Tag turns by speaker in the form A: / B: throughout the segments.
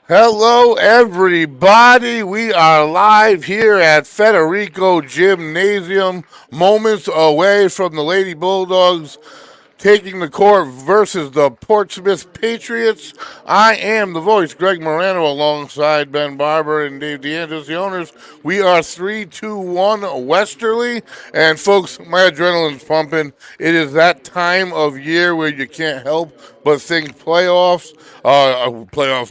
A: Hello, everybody. We are live here at Federico Gymnasium, moments away from the Lady Bulldogs taking the court versus the Portsmouth Patriots. I am the voice, Greg Morano, alongside Ben Barber and Dave DeAndres, the owners. We are 3-2-1 Westerly. And, folks, my adrenaline's pumping. It is that time of year where you can't help but think playoffs,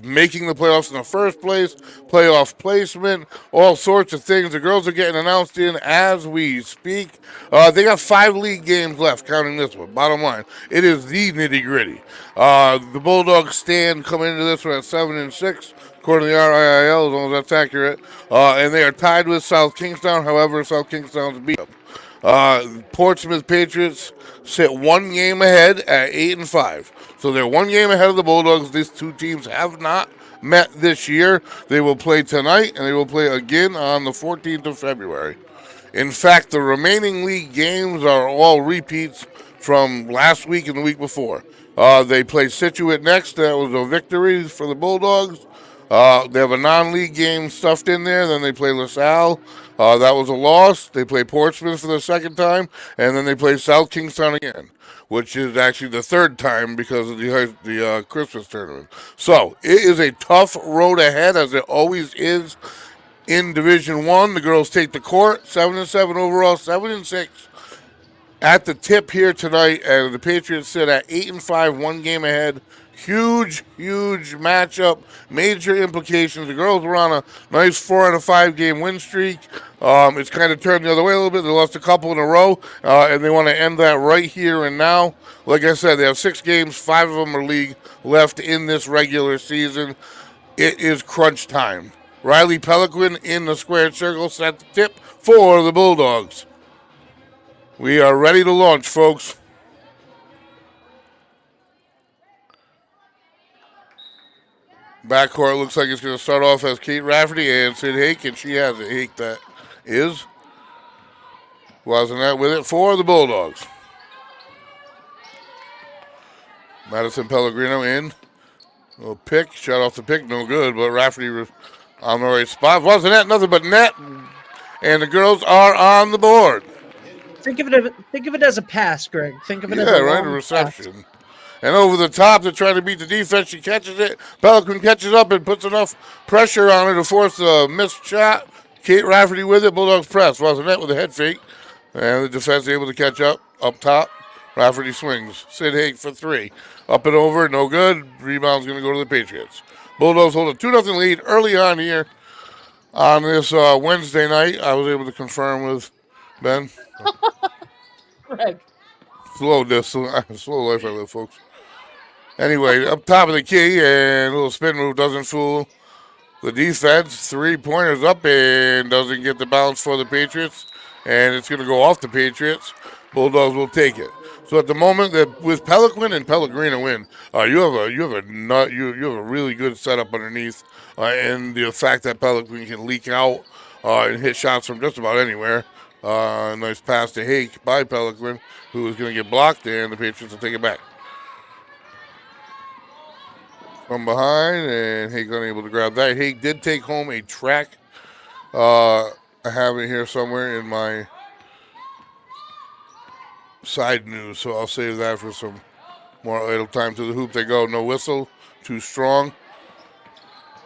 A: making the playoffs in the first place, playoff placement, all sorts of things. The girls are getting announced in as we speak. They got 5 league games left, counting this one. Bottom line, it is the nitty gritty. The Bulldogs stand coming into this one at 7-6, according to the RIIL, as long as that's accurate. And they are tied with South Kingstown. However, South Kingstown's beat them. Portsmouth Patriots sit 1 game ahead at 8-5. So they're 1 game ahead of the Bulldogs. These two teams have not met this year. They will play tonight, and they will play again on the 14th of February. In fact, the remaining league games are all repeats from last week and the week before. They play Situate next. That was a victory for the Bulldogs. They have a non-league game stuffed in there. Then they play LaSalle. That was a loss. They play Portsmouth for the second time. And then they play South Kingstown again, which is actually the third time because of the Christmas tournament. So it is a tough road ahead, as it always is in Division I. The girls take the court, 7-7 overall, 7-6 at the tip here tonight, and the Patriots sit at 8-5, 1 game ahead. Huge matchup, major implications. The girls were on a nice 4 out of 5 game win streak. It's kind of turned the other way a little bit. They lost a couple in a row, and they want to end that right here and now. Like I said, they have 6 games, 5 of them are league left in this regular season. It is crunch time. Riley Pelican in the squared circle set the tip for the Bulldogs. We are ready to launch, folks. Backcourt looks like it's going to start off as Kate Rafferty and Sid Hake, and she has it. Hake that is. Wasn't that with it for the Bulldogs. Madison Pellegrino in. A little pick, shot off the pick, no good, but Rafferty was on the right spot. Wasn't that nothing but net, and the girls are on the board.
B: Think of it as a pass, Greg. Think of it as a
A: reception. Pass. And over the top, they're trying to beat the defense. She catches it. Pelican catches up and puts enough pressure on her to force a missed shot. Kate Rafferty with it. Bulldogs press. Wasn't that with a head fake. And the defense able to catch up top. Rafferty swings. Sid Hake for 3. Up and over. No good. Rebound's going to go to the Patriots. Bulldogs hold a 2-0 lead early on here on this Wednesday night. I was able to confirm with Ben.
B: Greg.
A: Slow life I live, folks. Anyway, up top of the key, and a little spin move doesn't fool the defense. 3-pointers up and doesn't get the bounce for the Patriots, and it's going to go off the Patriots. Bulldogs will take it. So at the moment, that with Pelican and Pellegrino in, you have a really good setup underneath, and the fact that Pelican can leak out and hit shots from just about anywhere. Nice pass to Hake by Pelican, who is going to get blocked, and the Patriots will take it back. From behind, and Hake unable to grab that. Hake did take home a track. I have it here somewhere in my side news, so I'll save that for some more idle time. To the hoop they go. No whistle. Too strong.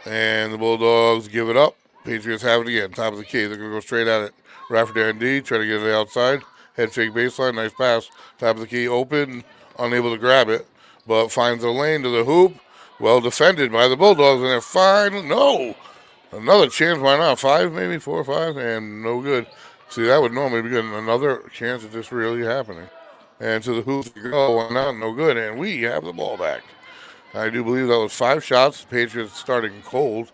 A: And the Bulldogs give it up. Patriots have it again. Top of the key. They're going to go straight at it. Rafferty R&D, try to get it outside. Head fake baseline, nice pass. Top of the key, open, unable to grab it, but finds a lane to the hoop. Well defended by the Bulldogs, and they're fine. No! Another chance, why not? 5, maybe 4 or 5, and no good. See, that would normally be good. Another chance of this really happening. And to the hoop they go, why not? No good, and we have the ball back. I do believe that was 5 shots. The Patriots starting cold.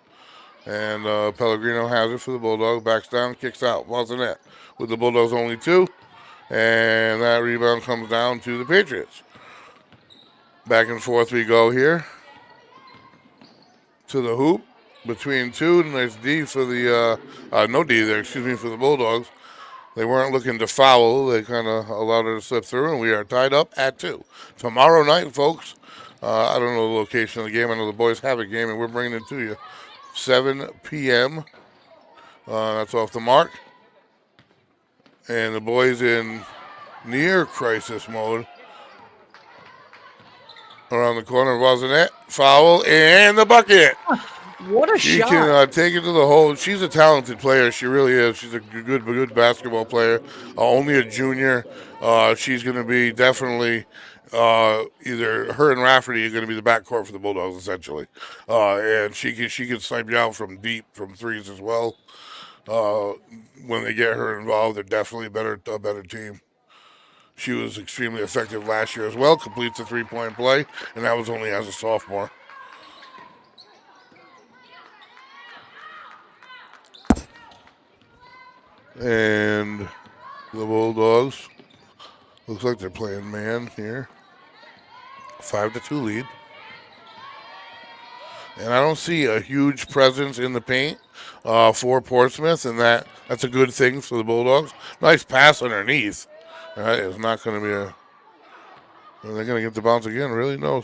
A: And Pellegrino has it for the Bulldogs. Backs down, kicks out. Wasn't that? With the Bulldogs only 2. And that rebound comes down to the Patriots. Back and forth we go here. To the hoop. Between two. Nice D for the, no D there, excuse me, for the Bulldogs. They weren't looking to foul. They kind of allowed her to slip through, and we are tied up at 2. Tomorrow night, folks, I don't know the location of the game. I know the boys have a game, and we're bringing it to you. 7 p.m. That's off the mark. And the boys in near crisis mode. Around the corner, wasn't it? Foul, and the bucket.
B: What a
A: She
B: shot.
A: can take it to the hole. She's a talented player. She really is. She's a good basketball player. Only a junior. She's going to be definitely either her and Rafferty are going to be the backcourt for the Bulldogs, essentially. And she can snipe you out from deep, from threes as well. When they get her involved, they're definitely a better team. She was extremely effective last year as well. Completes a 3-point play, and that was only as a sophomore. And the Bulldogs, looks like they're playing man here. 5-2 lead. And I don't see a huge presence in the paint for Portsmouth, and that's a good thing for the Bulldogs. Nice pass underneath. That is not going to be a... Are they going to get the bounce again? Really? No.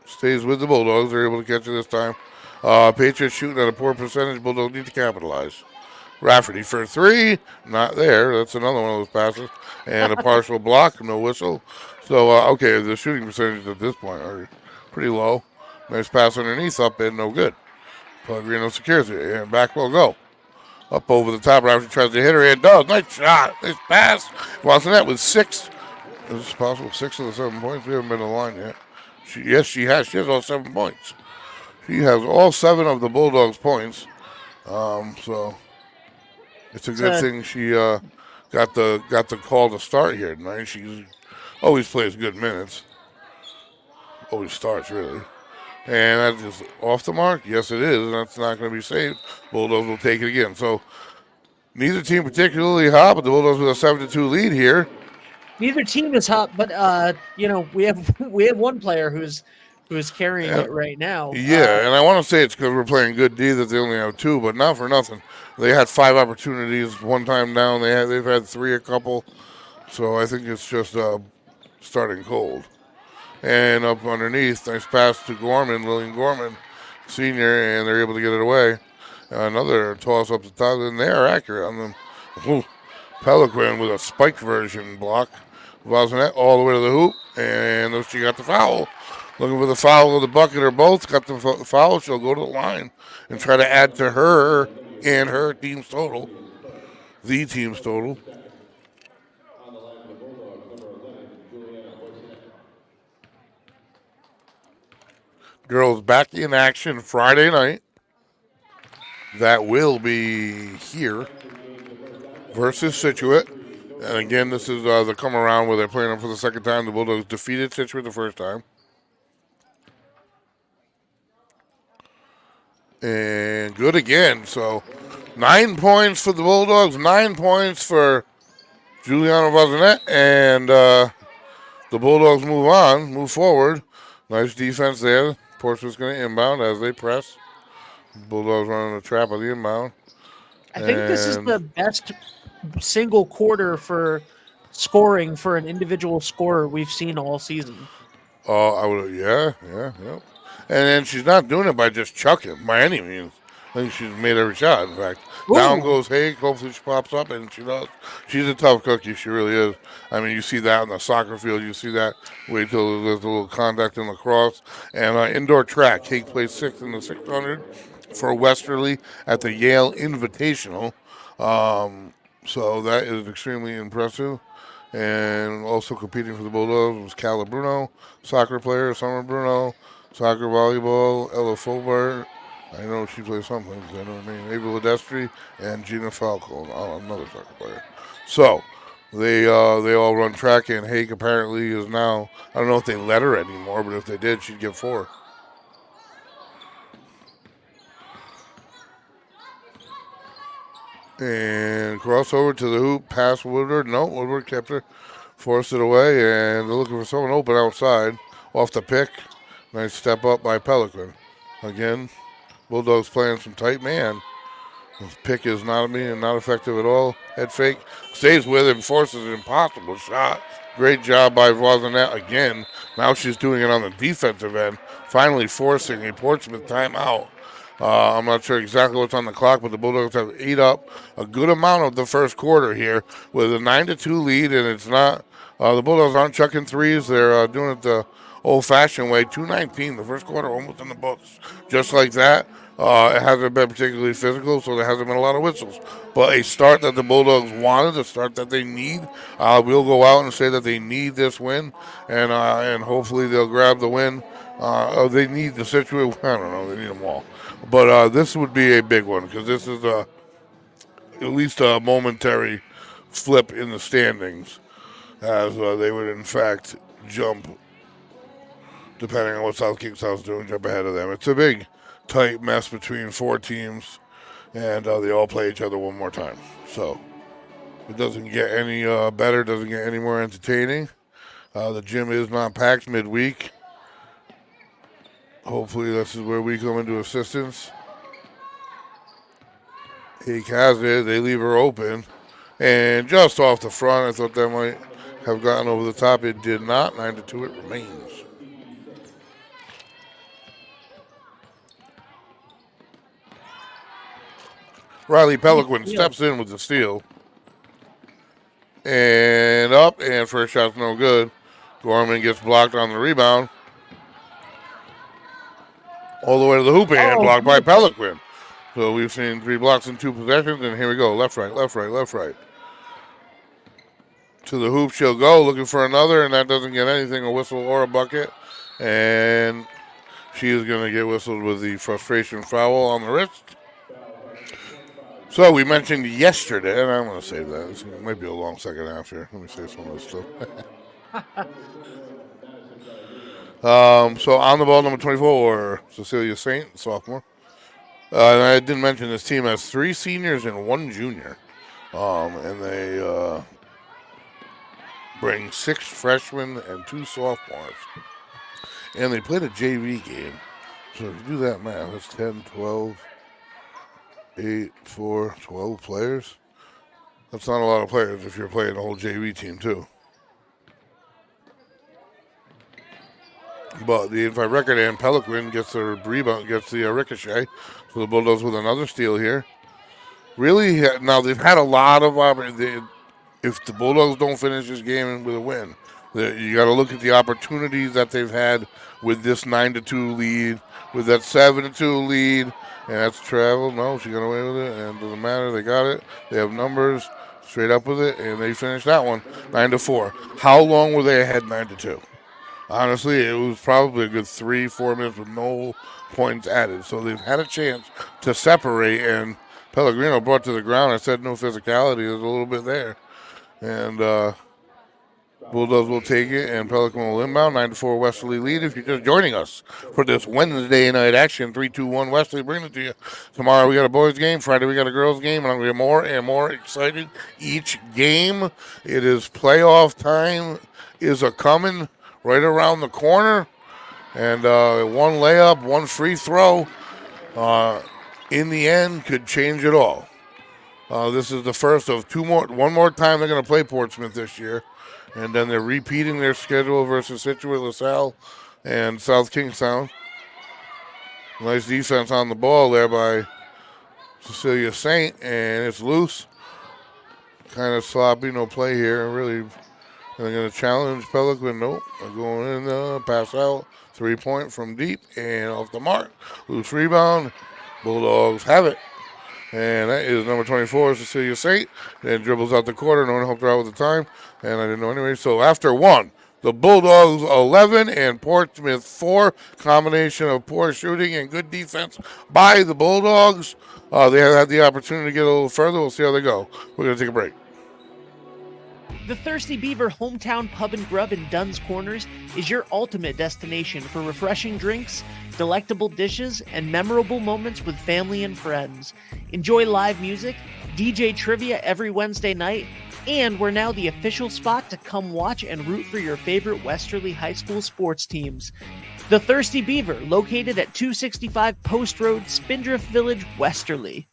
A: Stays with the Bulldogs. They're able to catch it this time. Patriots shooting at a poor percentage. Bulldogs need to capitalize. Rafferty for 3, not there. That's another one of those passes. And a partial block, no whistle. So, okay, the shooting percentages at this point are pretty low. Nice pass underneath, up and no good. Pellegrino secures it, and back will go. Up over the top, Rafferty tries to hit her, and does. Nice shot, nice pass. Watson with 6. Is this possible? 6 of the 7 points? We haven't been in the line yet. Yes, she has. She has all 7 points. She has all 7 of the Bulldogs' points. So... It's a good thing she got the call to start here tonight. She always plays good minutes. Always starts, really. And that's just off the mark. Yes, it is. And that's not going to be saved. Bulldogs will take it again. So neither team particularly hot, but the Bulldogs with a 7-2 lead here.
B: Neither team is hot, but we have one player who's carrying it right now.
A: Yeah, and I want to say it's because we're playing good D that they only have 2, but not for nothing. They had 5 opportunities one time down. They've had 3 a couple, so I think it's just starting cold. And up underneath, nice pass to Gorman, Lillian Gorman, senior, and they're able to get it away. Another toss up the top, and they are accurate on them. Ooh, Pelican with a spike version block. Vozinet all the way to the hoop, and she got the foul. Looking for the foul of the bucket or both. Got the foul. She'll go to the line and try to add to her and her team's total. The team's total. Girls back in action Friday night. That will be here versus Scituate. And again, this is the come around where they're playing them for the second time. The Bulldogs defeated Scituate the first time. And good again. So 9 points for the Bulldogs, 9 points for Juliana Vazanet, and the Bulldogs move forward. Nice defense there. Portsmouth's going to inbound as they press. Bulldogs running the trap of the inbound.
B: I think this is the best single quarter for scoring for an individual scorer we've seen all season.
A: Yeah. And then she's not doing it by just chucking by any means. I think she's made every shot, in fact. Ooh. Down goes Haig. Hopefully she pops up, and she does. She's a tough cookie. She really is. I mean, you see that on the soccer field. You see that. Wait till there's a little contact in lacrosse. And indoor track. Haig plays 6th in the 600 for Westerly at the Yale Invitational. So that is extremely impressive. And also competing for the Bulldogs was Calla Bruno, soccer player, Summer Bruno, soccer, volleyball, Ella Fulbert. I know she plays something. I know her name. Ava Ledestri and Gina Falco, another soccer player. So they all run track, and Haig apparently is now, I don't know if they let her anymore, but if they did, she'd get 4. And crossover to the hoop, pass Woodward. No, Woodward kept her, forced it away, and they're looking for someone open outside. Off the pick. Nice step up by Pelican. Again, Bulldogs playing some tight man. His pick is not effective at all. Head fake. Stays with him, forces an impossible shot. Great job by Voisinette again. Now she's doing it on the defensive end, finally forcing a Portsmouth timeout. I'm not sure exactly what's on the clock, but the Bulldogs have ate up a good amount of the first quarter here with a 9-2 lead, and it's not. The Bulldogs aren't chucking threes. They're doing it the old-fashioned way. 2:19, the first quarter almost in the books. Just like that. It hasn't been particularly physical, so there hasn't been a lot of whistles. But a start that the Bulldogs wanted, a start that they need. We'll go out and say that they need this win, and hopefully they'll grab the win. They need the situation. I don't know. They need them all. But this would be a big one because this is at least a momentary flip in the standings, as they would in fact jump, depending on what South Kingstown's doing, jump ahead of them. It's a big, tight mess between four teams, and they all play each other one more time. So it doesn't get any better, doesn't get any more entertaining. The gym is not packed midweek. Hopefully this is where we come into assistance. He has it. They leave her open. And just off the front, I thought that might have gotten over the top. It did not. 9-2 it remains. Riley Pelican steps in with the steal. And up, and first shot's no good. Gorman gets blocked on the rebound. All the way to the hoop and blocked by Pelican. So we've seen 3 blocks in 2 possessions, and here we go. Left, right, left, right, left, right. To the hoop she'll go, looking for another, and that doesn't get anything, a whistle or a bucket. And she is going to get whistled with the frustration foul on the wrist. So we mentioned yesterday, and I'm going to save that. It might be a long second half here. Let me say some of this stuff. So on the ball, number 24, Cecilia Saint, sophomore. And I didn't mention this team has 3 seniors and 1 junior. And they bring 6 freshmen and 2 sophomores. And they played a JV game. So if you do that math, that's 10, 12, 8, 4, 12 players. That's not a lot of players if you're playing a whole JV team, too. But the if I record and Pelican gets the rebound, gets the ricochet. So the Bulldogs with another steal here. Really, now they've had a lot of opportunities. If the Bulldogs don't finish this game with a win, you got to look at the opportunities that they've had with this 9-2 lead, with that 7-2 lead, and that's travel. No, she got away with it, and it doesn't matter. They got it. They have numbers, straight up with it, and they finished that one 9-4. How long were they ahead 9-2? Honestly, it was probably a good 3-4 minutes with no points added. So they've had a chance to separate, and Pellegrino brought to the ground. I said no physicality. There's a little bit there. And Bulldogs will take it, and Pelican will inbound. 9-4 Westerly lead. If you're just joining us for this Wednesday night action, 3-2-1 Westerly bringing it to you. Tomorrow we got a boys game. Friday we got a girls game, and I'm going to get more and more excited each game. It is playoff time is a coming right around the corner, and one layup, one free throw in the end could change it all. This is the first of one more time they're going to play Portsmouth this year, and then they're repeating their schedule versus Situate, LaSalle, and South Kingstown. Nice defense on the ball there by Cecilia Saint, and it's loose. Kind of sloppy, no play here, really. They're going to challenge Pelican. Nope. They're going in, pass out. 3-point from deep and off the mark. Loose rebound. Bulldogs have it. And that is number 24, Cecilia Saint. And dribbles out the quarter. No one helped her out with the time. And I didn't know anyway. So after 1, the Bulldogs 11 and Portsmouth 4. Combination of poor shooting and good defense by the Bulldogs. They have had the opportunity to get a little further. We'll see how they go. We're going to take a break.
B: The Thirsty Beaver Hometown Pub and Grub in Dunn's Corners is your ultimate destination for refreshing drinks, delectable dishes, and memorable moments with family and friends. Enjoy live music, DJ trivia every Wednesday night, and we're now the official spot to come watch and root for your favorite Westerly High School sports teams. The Thirsty Beaver, located at 265 Post Road, Spindrift Village, Westerly.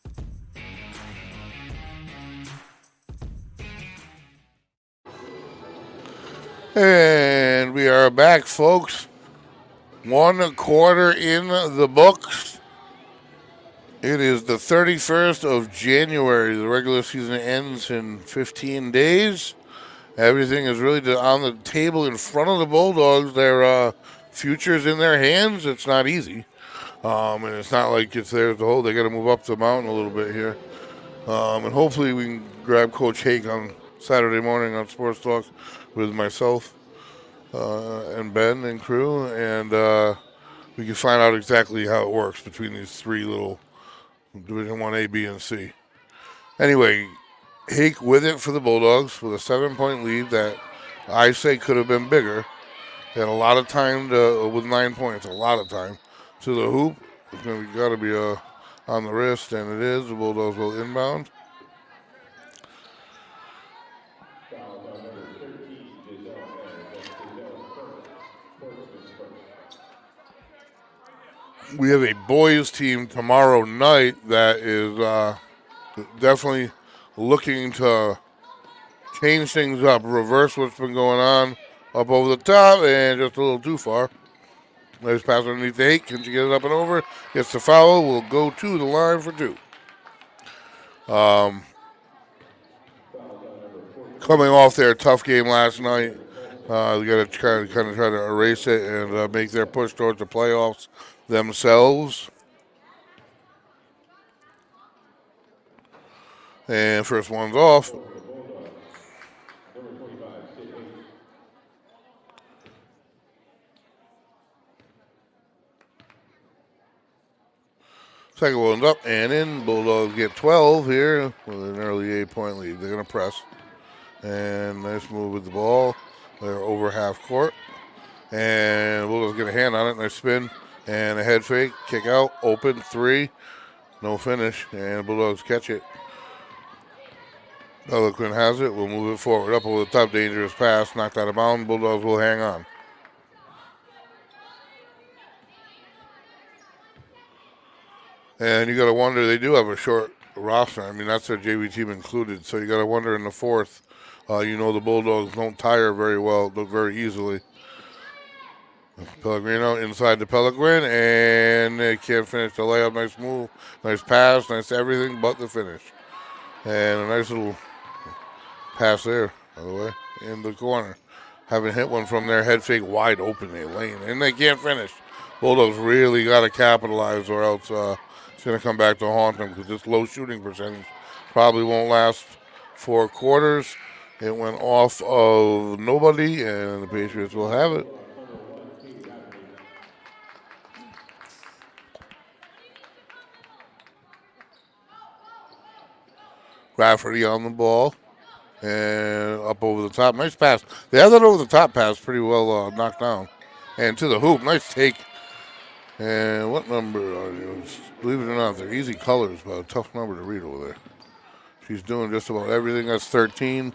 A: And we are back, folks. 1/4 in the books. It is the 31st of January. The regular season ends in 15 days. Everything is really on the table in front of the Bulldogs. Their future's in their hands. It's not easy. And it's not like it's theirs to hold. They got to move up the mountain a little bit here. And hopefully we can grab Coach Hake on Saturday morning on Sports Talk with myself and Ben and crew, and we can find out exactly how it works between these three little Division 1A, B, and C. Anyway, Hake with it for the Bulldogs with a 7-point lead that I say could have been bigger. They had a lot of time with 9 points, a lot of time. To the hoop, it's got to be on the wrist, and it is. The Bulldogs will inbound. We have a boys team tomorrow night that is definitely looking to change things up, reverse what's been going on up over the top and just a little too far. Nice pass underneath the 8. Can you get it up and over? Gets the foul. Will go to the line for 2. Coming off their tough game last night, they got to kind of try to erase it and make their push towards the playoffs themselves. And first one's off. Second one's up and in. Bulldogs get 12 here with an early 8-point lead. They're going to press. And nice move with the ball. They're over half court. And Bulldogs get a hand on it. Nice spin. And a head fake. Kick out. Open. 3. No finish. And Bulldogs catch it. Pelican has it. We'll move it forward. Up over the top. Dangerous pass. Knocked out of bounds. Bulldogs will hang on. And you got to wonder, they do have a short roster. I mean, that's their JV team included. So you got to wonder in the fourth. The Bulldogs don't tire very well, very easily. Pellegrino inside the Pelican, and they can't finish the layup. Nice move, nice pass, nice everything but the finish. And a nice little pass there, by the way, in the corner. Haven't hit one from their head fake wide open, they lane, and they can't finish. Bulldogs really got to capitalize, or else it's going to come back to haunt them, because this low shooting percentage probably won't last 4 quarters. It went off of nobody, and the Patriots will have it. Rafferty on the ball, and up over the top. Nice pass. They have that over the top pass pretty well knocked down. And to the hoop. Nice take. And what number are you? Believe it or not, they're easy colors, but a tough number to read over there. She's doing just about everything. That's 13.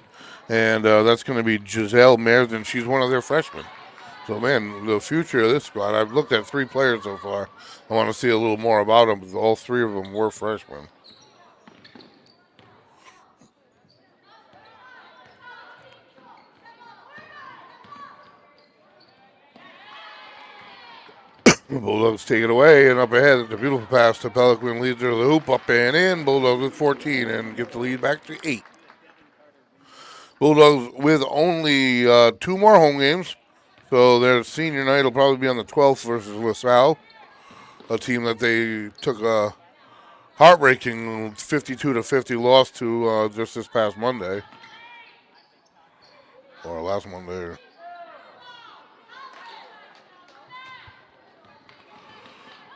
A: And that's going to be Giselle Meriden. She's one of their freshmen. So, man, the future of this squad, I've looked at 3 players so far. I want to see a little more about them, but all 3 of them were freshmen. Bulldogs take it away and up ahead. It's a beautiful pass to Pelican. Leads her to the hoop, up and in. Bulldogs with 14 and get the lead back to 8. Bulldogs with only 2 more home games. So their senior night will probably be on the 12th versus LaSalle, a team that they took a heartbreaking 52-50 loss to just this past Monday. Or last Monday.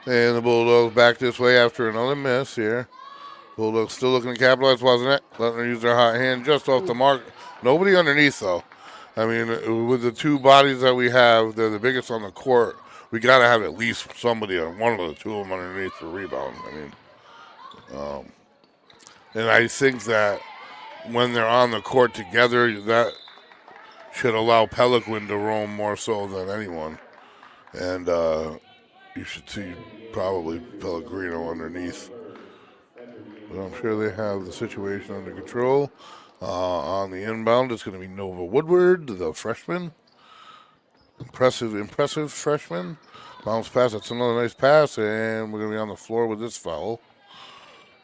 A: And the Bulldogs back this way after another miss here. Bulldogs still looking to capitalize, wasn't it? Letting her use their hot hand just off the mark. Nobody underneath, though. I mean, with the 2 bodies that we have, they're the biggest on the court. we got to have at least somebody on one of the two of them underneath the rebound. I mean, and I think that when they're on the court together, that should allow Pelican to roam more so than anyone. And you should see probably Pellegrino underneath. But I'm sure they have the situation under control. On the inbound, it's going to be Nova Woodward, the freshman. Impressive freshman. Bounce pass, that's another nice pass, and we're going to be on the floor with this foul.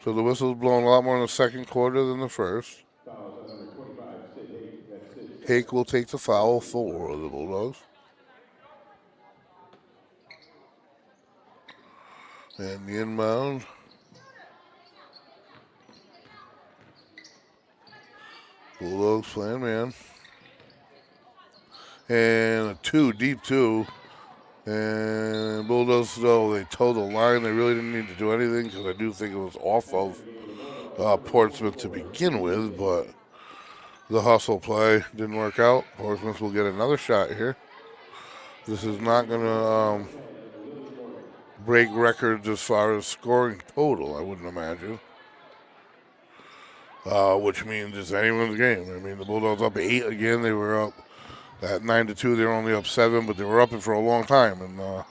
A: So the whistle's blown a lot more in the second quarter than the first. Hake will take the foul for the Bulldogs. And the inbound. Bulldogs playing man. And a deep two. And Bulldogs, though, they towed the line. They really didn't need to do anything because I do think it was off of Portsmouth to begin with, but the hustle play didn't work out. Portsmouth will get another shot here. This is not going to break records as far as scoring total, I wouldn't imagine. Which means it's anyone's game. I mean, the Bulldogs up 8 again. They were up at 9-2. They were only up 7, but they were up it for a long time, and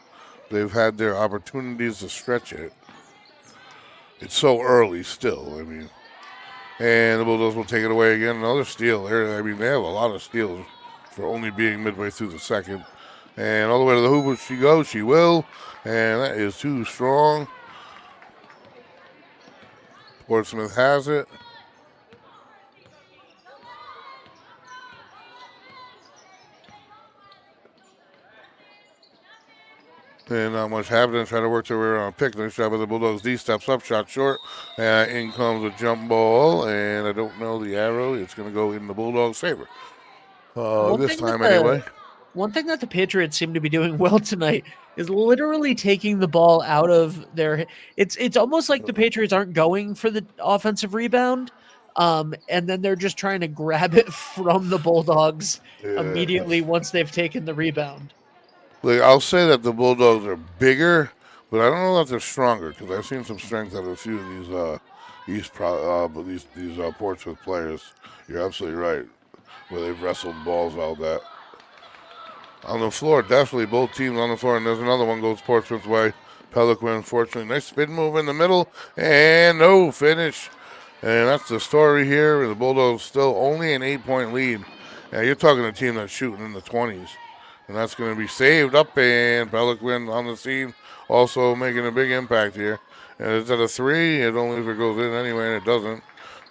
A: they've had their opportunities to stretch it. It's so early still. I mean, and the Bulldogs will take it away again. Another steal there. I mean, they have a lot of steals for only being midway through the second. And all the way to the hoop she goes. She will. And that is too strong. Portsmouth has it. And not much happening. Trying to work their way around a pick. Nice job of the Bulldogs. D steps up, shot short. In comes a jump ball. And I don't know the arrow. It's going to go in the Bulldogs' favor. This time anyway.
B: One thing that the Patriots seem to be doing well tonight is literally taking the ball out of their. It's almost like the Patriots aren't going for the offensive rebound, and then they're just trying to grab it from the Bulldogs immediately once they've taken the rebound.
A: Like, I'll say that the Bulldogs are bigger, but I don't know that they're stronger because I've seen some strength out of a few of these Portsmouth players. You're absolutely right, where they've wrestled balls out that. On the floor, definitely both teams on the floor, and there's another one goes Portsmouth's way. Pelican, unfortunately, nice spin move in the middle, and no finish. And that's the story here. The Bulldogs still only an 8-point lead. Now, you're talking a team that's shooting in the 20s. And that's going to be saved up, and Pelican on the scene, also making a big impact here. And it's at a 3. It only if it goes in anyway, and it doesn't.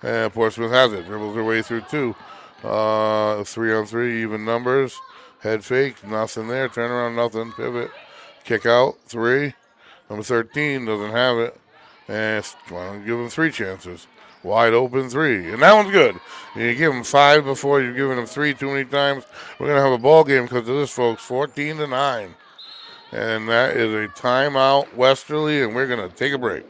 A: And Portsmouth has it. Dribbles their way through 2. 3-on-3, even numbers. Head fake, nothing there. Turn around, nothing. Pivot. Kick out, 3. Number 13 doesn't have it. And give him 3 chances. Wide open 3. And that one's good. You give him 5 before you've given him 3 too many times. We're going to have a ball game because of this, folks. 14-9. And that is a timeout, Westerly, and we're going to take a break.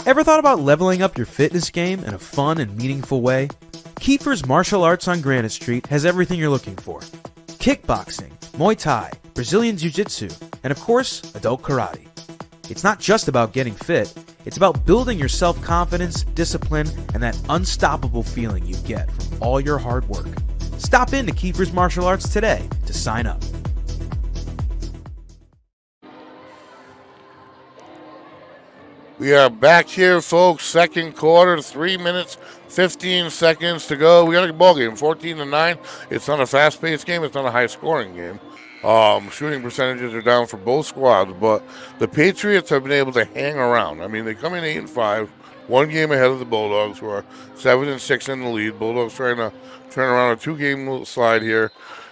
C: Ever thought about leveling up your fitness game in a fun and meaningful way? Kiefer's Martial Arts on Granite Street has everything you're looking for. Kickboxing, Muay Thai, Brazilian Jiu-Jitsu, and of course, adult karate. It's not just about getting fit, it's about building your self-confidence, discipline, and that unstoppable feeling you get from all your hard work. Stop into Kiefer's Martial Arts today to sign up.
A: We are back here, folks. Second quarter, 3 minutes, 15 seconds to go. We got a ball game, 14-9. It's not a fast-paced game. It's not a high-scoring game. Shooting percentages are down for both squads, but the Patriots have been able to hang around. I mean, they come in 8-5, one game ahead of the Bulldogs, who are 7-6 in the lead. Bulldogs trying to turn around a 2-game slide here,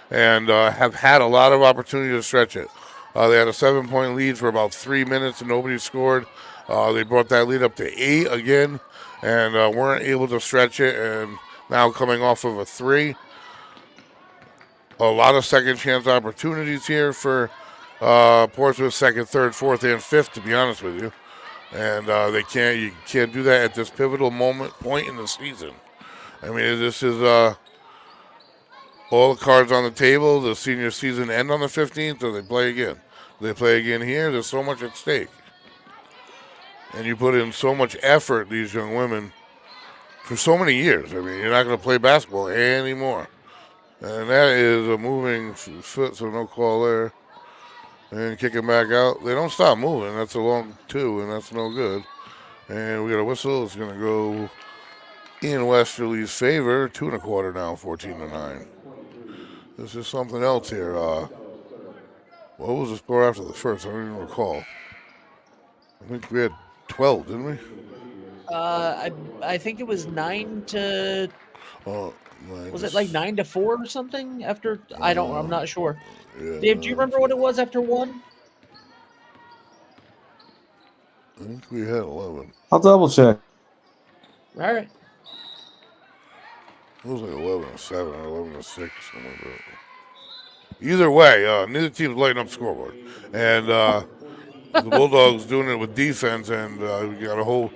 A: and have had a lot of opportunity to stretch it. They had a 7-point lead for about 3 minutes, and nobody scored. They brought that lead up to 8 again, and weren't able to stretch it. And now coming off of a 3. A lot of second chance opportunities here for Portsmouth, 2nd, 3rd, 4th, and 5th, to be honest with you. And you can't do that at this pivotal point in the season. I mean, this is all the cards on the table. The senior season end on the 15th, or they play again. They play again here. There's so much at stake. And you put in so much effort, these young women, for so many years. I mean, you're not going to play basketball anymore. And that is a moving foot, so no call there. And kicking back out. They don't stop moving. That's a long two, and that's no good. And we got a whistle. It's going to go in Westerly's favor. 2 1/4 now, 14-9. This is something else here. What was the score after the first? I don't even recall. I think we had 12, didn't we?
B: I think it was 9 to. Was it like 9 to 4 or something? After I'm not sure.
A: Yeah,
B: Dave, do you remember what it was after 1?
A: I think we had 11.
D: I'll double check.
B: All right.
A: It was like 11-7 or 11-6, something like that. Either way, neither team's lighting up scoreboard, and the Bulldogs doing it with defense, and we got to hope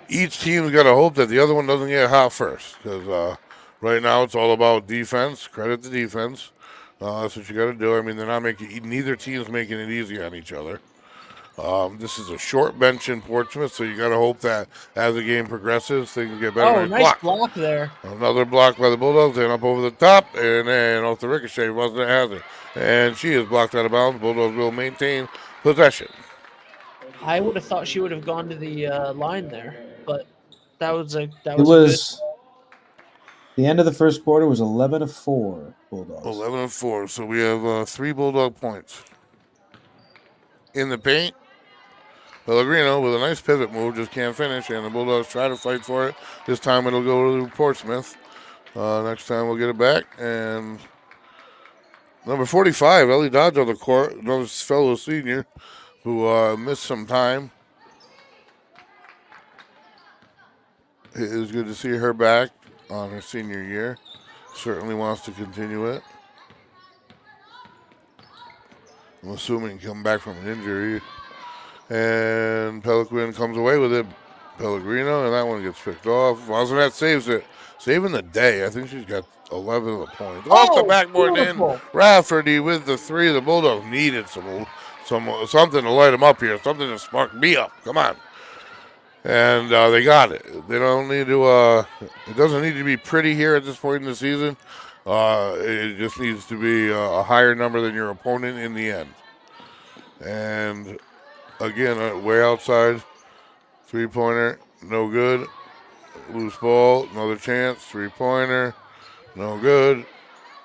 A: each team's got to hope that the other one doesn't get hot first, because right now it's all about defense. Credit the defense. That's what you got to do. I mean, they're not making neither team's making it easy on each other. This is a short bench in Portsmouth, so you got to hope that as the game progresses, things get better.
B: Oh, nice block there.
A: Another block by the Bulldogs, and up over the top, and then off the ricochet, wasn't Hazard. And she is blocked out of bounds. Bulldogs will maintain possession.
B: I would have thought she would have gone to the line there, but that was
D: It was the end of the first quarter was 11-4 Bulldogs.
A: 11-4. So we have 3 Bulldog points in the paint. Pellegrino with a nice pivot move, just can't finish, and the Bulldogs try to fight for it. This time it'll go to Portsmouth. Next time we'll get it back. And number 45, Ellie Dodge on the court, another fellow senior who missed some time. It is good to see her back on her senior year. Certainly wants to continue it. I'm assuming come back from an injury. And Peliquin comes away with it. Pellegrino, and that one gets picked off. Varsity saves it. Saving the day. I think she's got 11 of the points. Off the backboard in. Rafferty with the 3. The Bulldogs needed something to light them up here. Something to spark me up. Come on. And they got it. They don't need to. It doesn't need to be pretty here at this point in the season. It just needs to be a higher number than your opponent in the end. And again, way outside, 3-pointer, no good. Loose ball, another chance, 3-pointer, no good.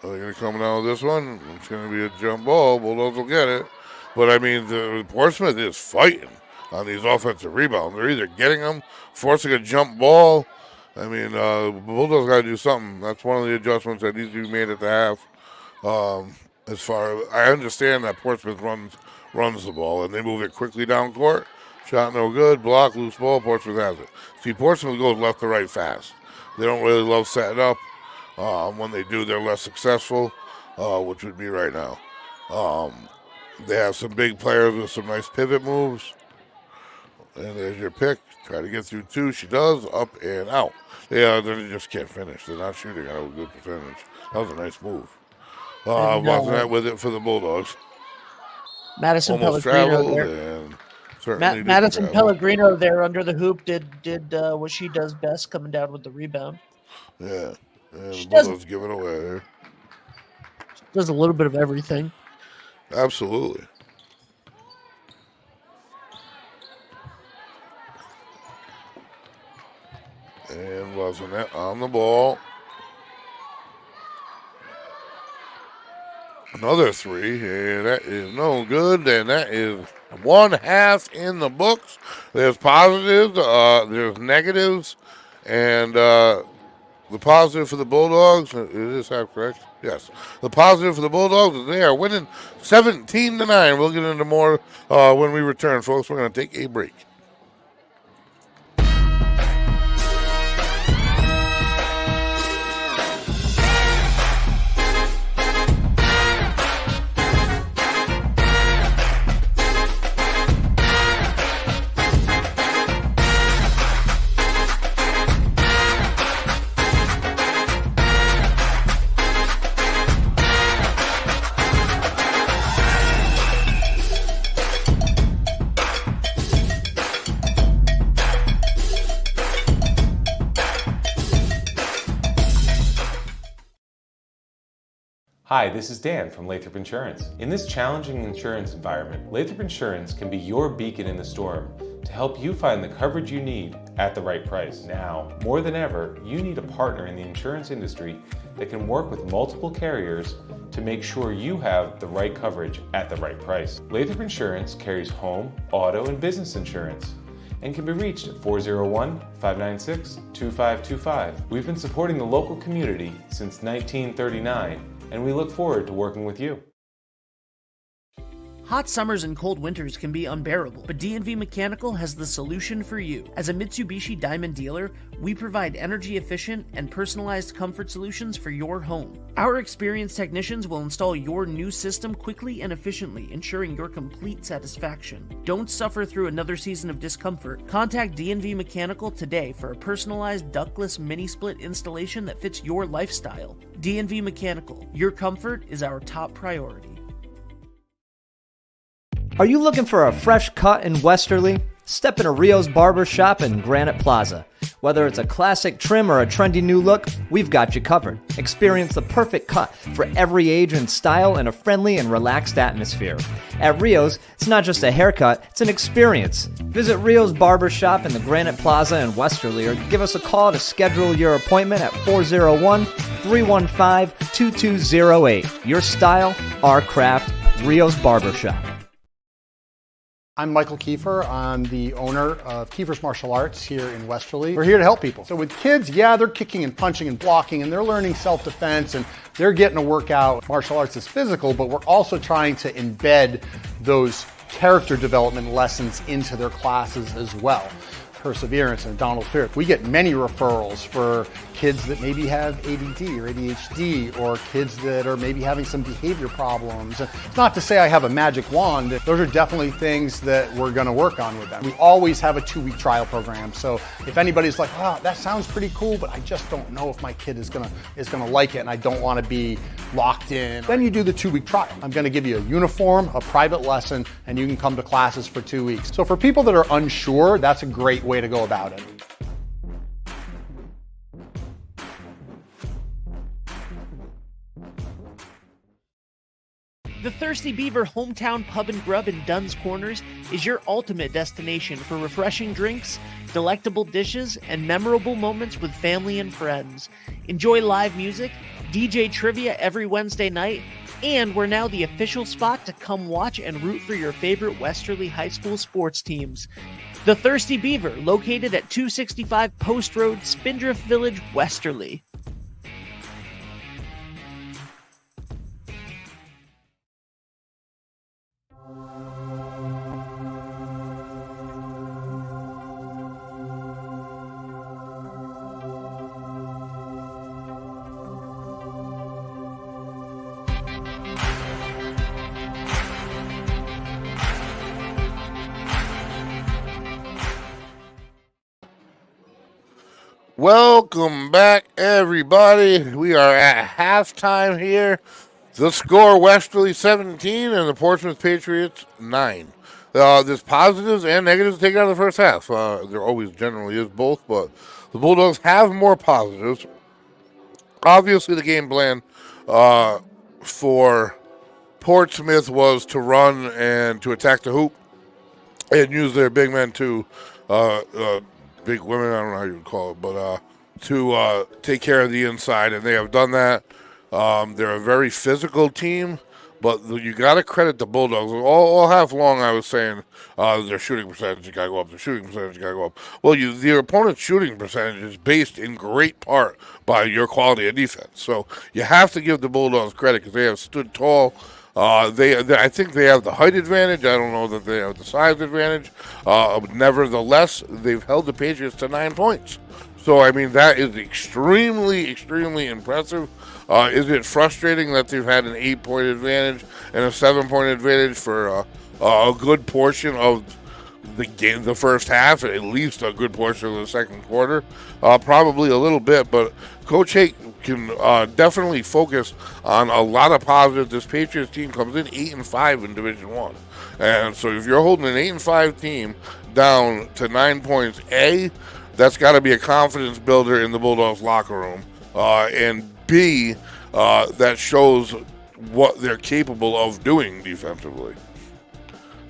A: They're going to come down with this one. It's going to be a jump ball. Bulldogs will get it. But, I mean, the Portsmouth is fighting on these offensive rebounds. They're either getting them, forcing a jump ball. I mean, Bulldogs got to do something. That's one of the adjustments that needs to be made at the half. As far as I understand that Portsmouth runs the ball, and they move it quickly down court. Shot no good. Block, loose ball. Portsmouth has it. See, Portsmouth goes left to right fast. They don't really love setting up. When they do, they're less successful, which would be right now. They have some big players with some nice pivot moves. And there's your pick. Try to get through 2. She does. Up and out. Yeah, they just can't finish. They're not shooting at a good percentage. That was a nice move. Wasn't that with it for the Bulldogs?
B: Madison
A: Almost
B: Pellegrino
A: traveled there.
B: Madison Pellegrino there under the hoop did what she does best, coming down with the rebound.
A: Yeah. The Bulldogs give it away there.
B: She does a little bit of everything.
A: Absolutely. And wasn't that on the ball? Another 3, and that is no good, and that is 1 half in the books. There's positives, there's negatives, and the positive for the Bulldogs, is this half correct? Yes. The positive for the Bulldogs is they are winning 17-9. We'll get into more when we return, folks. We're going to take a break.
E: Hi, this is Dan from Lathrop Insurance. In this challenging insurance environment, Lathrop Insurance can be your beacon in the storm to help you find the coverage you need at the right price. Now, more than ever, you need a partner in the insurance industry that can work with multiple carriers to make sure you have the right coverage at the right price. Lathrop Insurance carries home, auto, and business insurance and can be reached at 401-596-2525. We've been supporting the local community since 1939, and we look forward to working with you.
B: Hot summers and cold winters can be unbearable, but D&V Mechanical has the solution for you. As a Mitsubishi Diamond dealer, we provide energy-efficient and personalized comfort solutions for your home. Our experienced technicians will install your new system quickly and efficiently, ensuring your complete satisfaction. Don't suffer through another season of discomfort. Contact D&V Mechanical today for a personalized ductless mini-split installation that fits your lifestyle. D&V Mechanical, your comfort is our top priority.
F: Are you looking for a fresh cut in Westerly? Step into Rio's Barber Shop in Granite Plaza. Whether it's a classic trim or a trendy new look, we've got you covered. Experience the perfect cut for every age and style in a friendly and relaxed atmosphere. At Rio's, it's not just a haircut, it's an experience. Visit Rio's Barber Shop in the Granite Plaza in Westerly or give us a call to schedule your appointment at 401-315-2208. Your style, our craft, Rio's Barber Shop.
G: I'm Michael Kiefer. I'm the owner of Kiefer's Martial Arts here in Westerly. We're here to help people. So with kids, yeah, they're kicking and punching and blocking and they're learning self-defense and they're getting a workout. Martial arts is physical, but we're also trying to embed those character development lessons into their classes as well. Perseverance and Donald Spirit. We get many referrals for kids that maybe have ADD or ADHD or kids that are maybe having some behavior problems. It's not to say I have a magic wand. Those are definitely things that we're going to work on with them. We always have a 2-week trial program. So if anybody's like, wow, that sounds pretty cool, but I just don't know if my kid is gonna like it and I don't want to be locked in, then you do the 2-week trial. I'm going to give you a uniform, a private lesson, and you can come to classes for 2 weeks. So for people that are unsure, that's a great way to go about it.
B: The Thirsty Beaver Hometown Pub and Grub in Dunn's Corners is your ultimate destination for refreshing drinks, delectable dishes, and memorable moments with family and friends. Enjoy live music, DJ trivia every Wednesday night, and we're now the official spot to come watch and root for your favorite Westerly High School sports teams. The Thirsty Beaver, located at 265 Post Road, Spindrift Village, Westerly.
A: Welcome back, everybody. We are at halftime here. The score, Westerly 17 and the Portsmouth Patriots 9. There's positives and negatives to take out of the first half. There always generally is both, but the Bulldogs have more positives. Obviously, the game plan for Portsmouth was to run and to attack the hoop and use their big men to big women, I don't know how you would call it, but to take care of the inside, and they have done that. They're a very physical team, but you got to credit the Bulldogs. All half long I was saying their shooting percentage got to go up, their shooting percentage got to go up. Well, your opponent's shooting percentage is based in great part by your quality of defense. So you have to give the Bulldogs credit because they have stood tall. I think they have the height advantage. I don't know that they have the size advantage. Nevertheless, they've held the Patriots to 9 points. So, I mean, that is extremely, extremely impressive. Is it frustrating that they've had an 8-point advantage and a 7-point advantage for a good portion of the game, the first half, at least a good portion of the second quarter? Probably a little bit, but Coach Hake can definitely focus on a lot of positives. This Patriots team comes in 8-5 in Division I, and so if you're holding an 8-5 team down to 9 points, that's got to be a confidence builder in the Bulldogs locker room, and B, that shows what they're capable of doing defensively.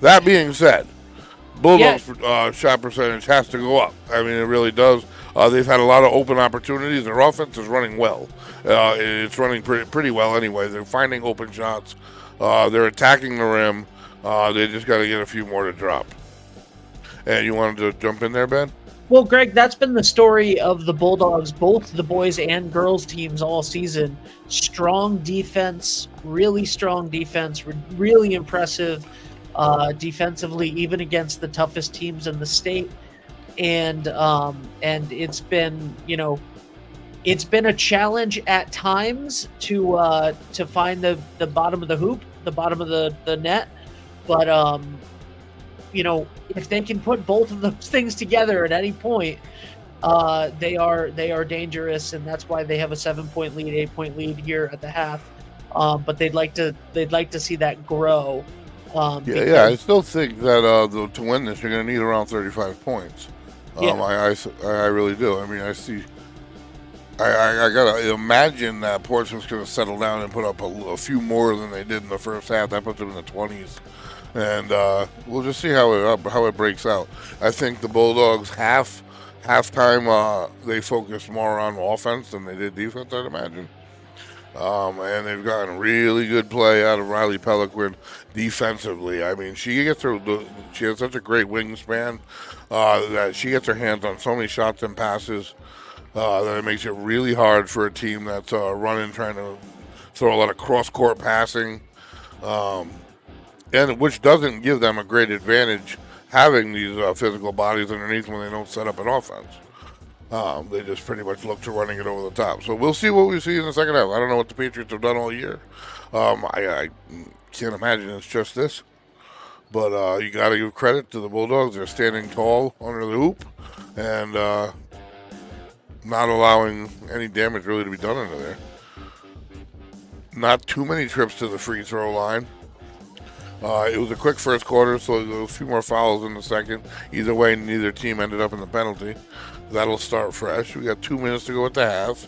A: That being said, Bulldogs' shot percentage has to go up. I mean, it really does. They've had a lot of open opportunities. Their offense is running well. It's running pretty well anyway. They're finding open shots. They're attacking the rim. They just got to get a few more to drop. And you wanted to jump in there, Ben?
B: Well, Greg, that's been the story of the Bulldogs, both the boys and girls teams all season. Strong defense, really impressive defensively, even against the toughest teams in the state. And it's been, it's been a challenge at times to find the bottom of the hoop, the bottom of the net. But if they can put both of those things together at any point, they are dangerous, and that's why they have a 7-point lead, 8-point lead here at the half. But they'd like to see that grow.
A: I still think that to win this, you're going to need around 35 points. I really do. I mean, I gotta imagine that Portsmouth's going to settle down and put up a few more than they did in the first half. That puts them in the 20s. And we'll just see how it breaks out. I think the Bulldogs halftime they focused more on offense than they did defense, I'd imagine. And they've gotten really good play out of Riley Peliquin defensively. I mean, she has such a great wingspan that she gets her hands on so many shots and passes that it makes it really hard for a team that's running, trying to throw a lot of cross-court passing. And which doesn't give them a great advantage having these physical bodies underneath when they don't set up an offense. They just pretty much look to running it over the top. So we'll see what we see in the second half. I don't know what the Patriots have done all year. I can't imagine it's just this. But you got to give credit to the Bulldogs. They're standing tall under the hoop and not allowing any damage really to be done under there. Not too many trips to the free throw line. It was a quick first quarter, so there was a few more fouls in the second. Either way, neither team ended up in the penalty. That'll start fresh. We got 2 minutes to go at the half.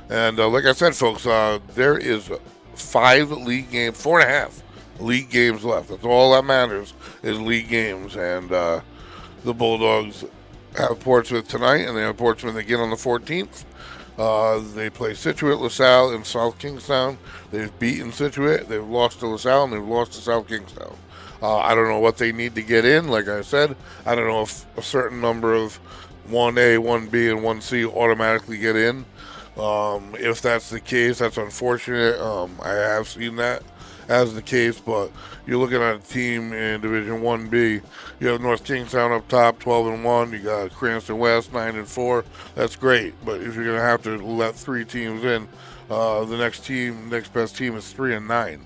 A: And like I said, folks, there is 4.5 league games left. That's all that matters is league games. And the Bulldogs have Portsmouth tonight, and they have Portsmouth again on the 14th. They play Situate, LaSalle, and South Kingstown. They've beaten Situate, they've lost to LaSalle, and they've lost to South Kingstown. I don't know what they need to get in. Like I said, I don't know if a certain number of 1A, 1B, and 1C automatically get in. If that's the case, that's unfortunate. I have seen that as the case, but you're looking at a team in Division 1B. You have North Kingstown up top, 12-1. You got Cranston West, 9-4. That's great, but if you're going to have to let 3 teams in, the next best team is 3-9.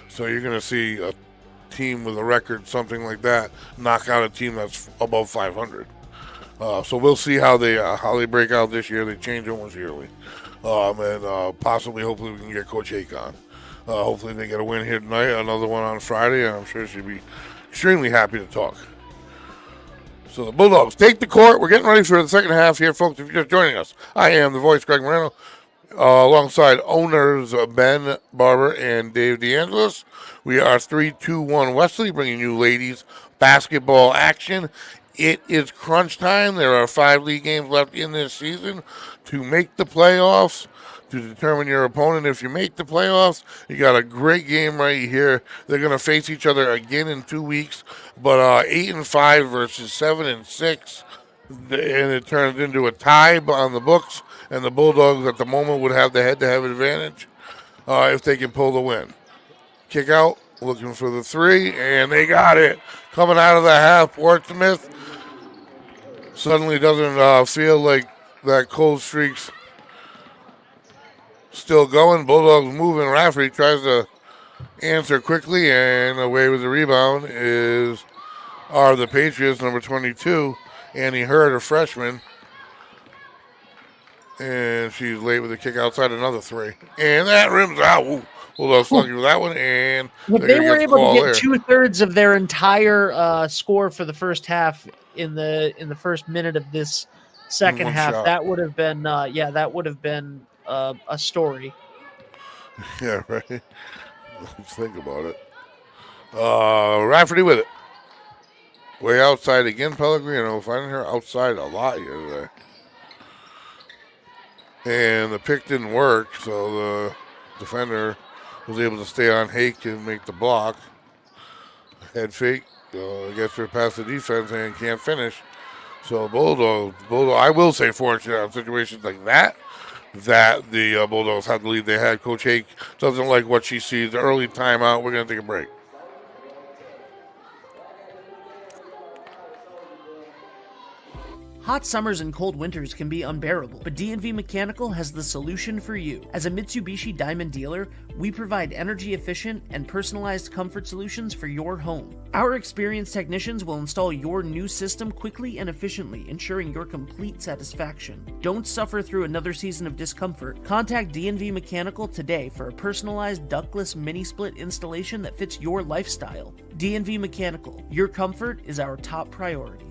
A: So you're going to see a team with a record, something like that, knock out a team that's above 500. So we'll see how they break out this year. They change almost yearly, and possibly, hopefully, we can get Coach Hake on. Hopefully they get a win here tonight, another one on Friday, and I'm sure she'll be extremely happy to talk. So the Bulldogs take the court. We're getting ready for the second half here, folks. If you're just joining us, I am the voice, Greg Moreno, alongside owners Ben Barber and Dave DeAngelis. We are 3-2-1 Westerly, bringing you ladies basketball action. It is crunch time. There are 5 league games left in this season to make the playoffs. To determine your opponent. If you make the playoffs, you got a great game right here. They're going to face each other again in 2 weeks, but 8-5 versus 7-6, and it turns into a tie on the books, and the Bulldogs at the moment would have the head-to-head advantage if they can pull the win. Kick out, looking for the 3, and they got it. Coming out of the half, Portsmouth suddenly doesn't feel like that cold streak's still going. Bulldogs moving. Rafferty tries to answer quickly, and away with the rebound are the Patriots, number 22, Annie Hurd, a freshman. And she's late with a kick outside, another 3. And that rims out. Ooh, Bulldogs lucky with that one. And
B: they were able to get 2/3 of their entire score for the first half in the first minute of this second half.
A: Shot.
B: That would have been a story.
A: Yeah, right. Let's think about it. Rafferty with it. Way outside again, Pellegrino. Finding her outside a lot here today. And the pick didn't work, so the defender was able to stay on Hake and make the block. Head fake, gets her past the defense and can't finish. So Bulldog, I will say fortunate in situations like that the Bulldogs had the lead they had. Coach Hake doesn't like what she sees. Early timeout, we're going to take a break.
B: Hot summers and cold winters can be unbearable, but D&V Mechanical has the solution for you. As a Mitsubishi Diamond dealer, we provide energy-efficient and personalized comfort solutions for your home. Our experienced technicians will install your new system quickly and efficiently, ensuring your complete satisfaction. Don't suffer through another season of discomfort. Contact D&V Mechanical today for a personalized ductless mini-split installation that fits your lifestyle. D&V Mechanical, your comfort is our top priority.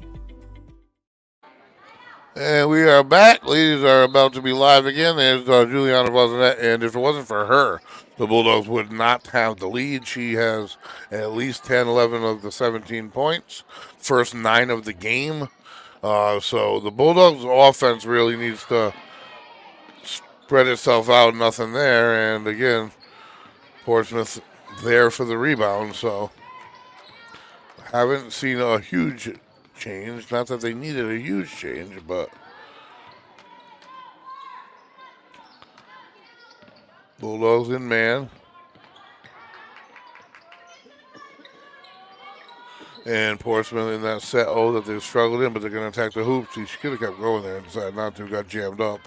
A: And we are back. Ladies are about to be live again. There's Juliana Varsity, and if it wasn't for her, the Bulldogs would not have the lead. She has at least 10, 11 of the 17 points, first 9 of the game. So the Bulldogs' offense really needs to spread itself out. Nothing there. And again, Portsmouth there for the rebound. So haven't seen a huge change. Not that they needed a huge change, but Bulldogs in man. And Portsmouth in that set that they've struggled in, but they're going to attack the hoops. She could have kept going there and decided not to. Got jammed up.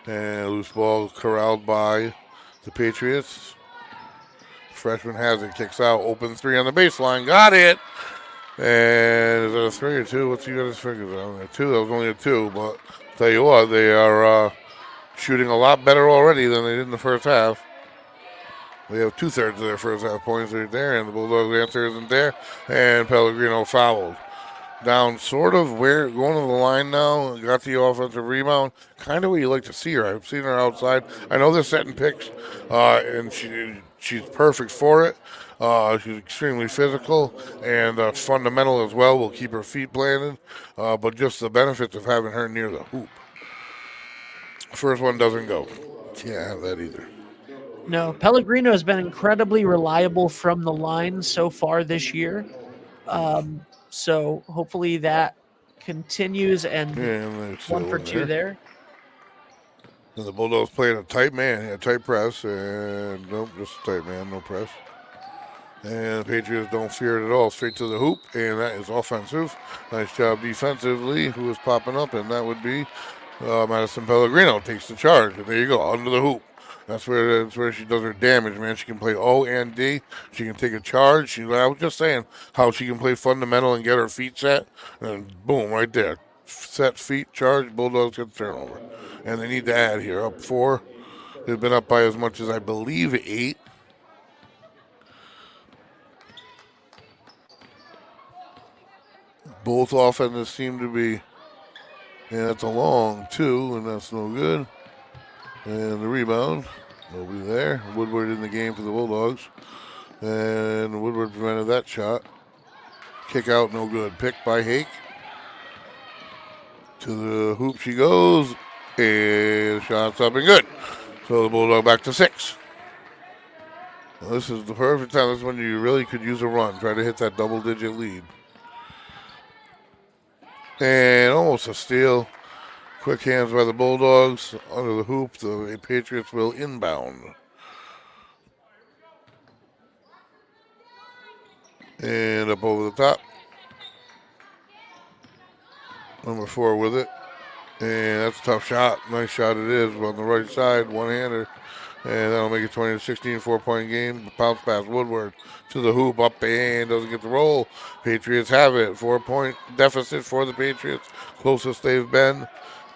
A: And loose ball corralled by the Patriots. Freshman has it. Kicks out. Open three on the baseline. Got it. And is it a 3 or 2? What's he got his fingers on? A 2. That was only a 2. But tell you what, they are shooting a lot better already than they did in the first half. They have 2/3 of their first half points right there, and the Bulldogs' answer isn't there. And Pellegrino fouled. Down sort of where, going to the line now, got the offensive rebound. Kind of what you like to see her. I've seen her outside. I know they're setting picks, and she's perfect for it. She's extremely physical and fundamental as well. Will keep her feet planted, but just the benefits of having her near the hoop. First one doesn't go. Can't have that either.
B: No, Pellegrino has been incredibly reliable from the line so far this year. So hopefully that continues, and 1 for 2 there.
A: And the Bulldogs playing a tight man, a tight press, and nope, just a tight man, no press. And the Patriots don't fear it at all. Straight to the hoop, and that is offensive. Nice job defensively, who is popping up, and that would be Madison Pellegrino takes the charge. And there you go, under the hoop. That's where she does her damage, man. She can play O and D. She can take a charge. I was just saying how she can play fundamental and get her feet set. And boom, right there. Set feet, charge, Bulldogs get the turnover. And they need to add here. Up 4. They've been up by as much as, I believe, 8. Both offenses seem to be, and that's a long 2, and that's no good. And the rebound, nobody there. Woodward in the game for the Bulldogs. And Woodward prevented that shot. Kick out, no good. Picked by Hake. To the hoop she goes. And shot's up and good. So the Bulldog back to 6. Well, this is the perfect time. This is when you really could use a run. Try to hit that double-digit lead. And almost a steal. Quick hands by the Bulldogs. Under the hoop, the Patriots will inbound. And up over the top. Number 4 with it. And that's a tough shot. Nice shot it is. On the right side, one-hander. And that'll make it 20-16, 4-point game. Bounce pass Woodward to the hoop, up and doesn't get the roll. Patriots have it. 4-point deficit for the Patriots. Closest they've been.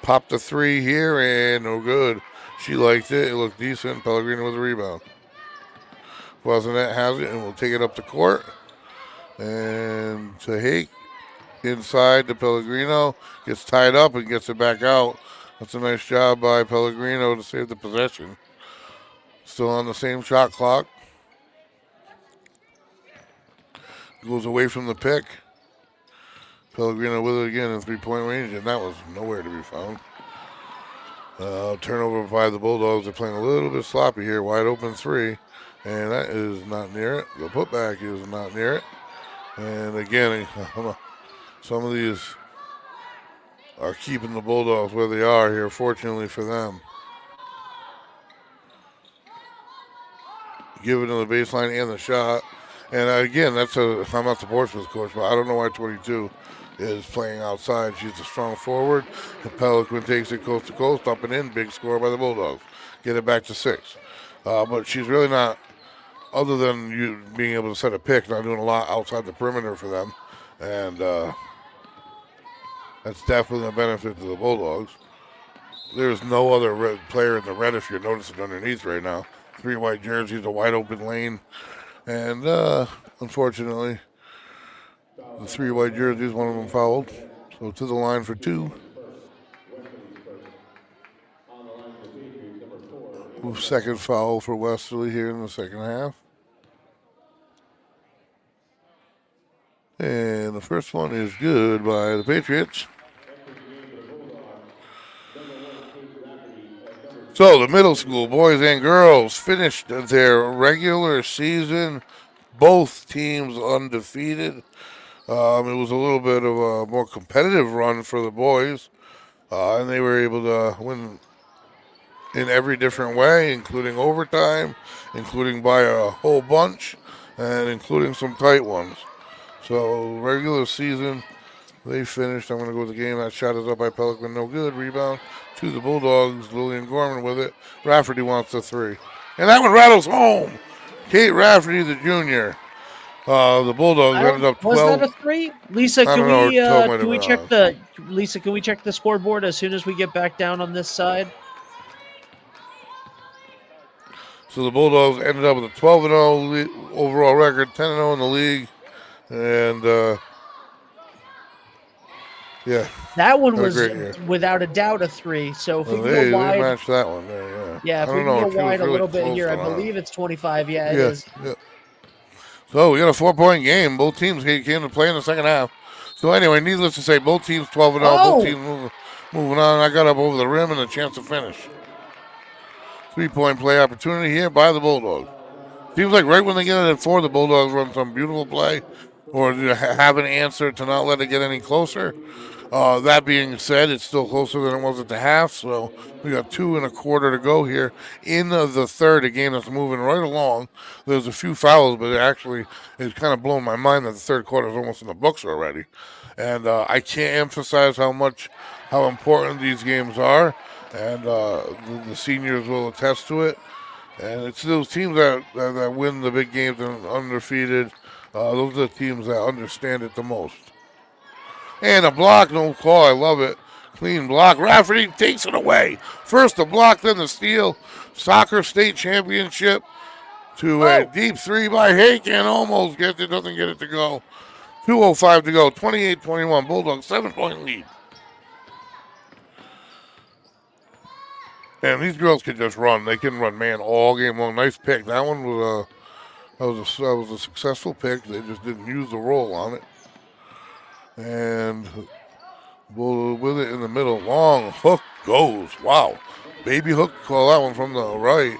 A: Popped a 3 here and no good. She liked it. It looked decent. Pellegrino with a rebound. Varsity has it and will take it up the court. And to Hake. Inside to Pellegrino. Gets tied up and gets it back out. That's a nice job by Pellegrino to save the possession. Still on the same shot clock. Goes away from the pick. Pellegrino with it again in 3-point range, and that was nowhere to be found. Turnover by the Bulldogs. They're playing a little bit sloppy here. Wide open three, and that is not near it. The putback is not near it. And again, some of these are keeping the Bulldogs where they are here, fortunately for them. Give it to the baseline and the shot. And again, I'm not the Portsmouth coach, but I don't know why 22 is playing outside. She's a strong forward. The Pelican takes it coast to coast, up and in. Big score by the Bulldogs. Get it back to 6. But she's really not, other than you being able to set a pick, not doing a lot outside the perimeter for them. And that's definitely a benefit to the Bulldogs. There's no other red player in the red if you're noticing underneath right now. 3 white jerseys, a wide open lane. And unfortunately, the 3 white jerseys, one of them fouled. So to the line for 2. Second foul for Westerly here in the second half. And the first one is good by the Patriots. So the middle school boys and girls finished their regular season, both teams undefeated. It was a little bit of a more competitive run for the boys, and they were able to win in every different way, including overtime, including by a whole bunch, and including some tight ones. So regular season, they finished. I'm going to go with the game. That shot is up by Pelican, no good. Rebound to the Bulldogs. Lillian Gorman with it. Rafferty wants the 3. And that one rattles home. Kate Rafferty, the junior. The Bulldogs ended up 12.
B: Was that a 3? Lisa, can we check the scoreboard as soon as we get back down on this side?
A: So the Bulldogs ended up with a 12-0 overall record, 10-0 in the league. And yeah.
B: That one was without a doubt a 3. So if we
A: they
B: go wide,
A: matched that one there, yeah.
B: Yeah, if we can go wide a little bit here, I believe it's 25. Yeah, it is.
A: Yeah. So we got a 4-point game. Both teams came to play in the second half. So anyway, needless to say, both teams 12-0. Both teams moving on. I got up over the rim and a chance to finish. 3-point play opportunity here by the Bulldogs. Seems like right when they get it at 4, the Bulldogs run some beautiful play or have an answer to not let it get any closer. That being said, it's still closer than it was at the half, so we got 2 1/4 to go here in the third, a game that's moving right along. There's a few fouls, but it's kind of blown my mind that the third quarter is almost in the books already. And I can't emphasize how important these games are, and the seniors will attest to it. And it's those teams that win the big games and undefeated. Those are the teams that understand it the most. And a block, no call. I love it. Clean block. Rafferty takes it away. First the block, then the steal. Soccer state championship to a deep 3 by Haken. Almost gets it, doesn't get it to go. 2:05 to go. 28-21. Bulldogs 7-point lead. And these girls can just run. They can run man all game long. Nice pick. That one was a successful pick. They just didn't use the roll on it. And with it in the middle, long hook goes. Wow. Baby hook, call that one from the right.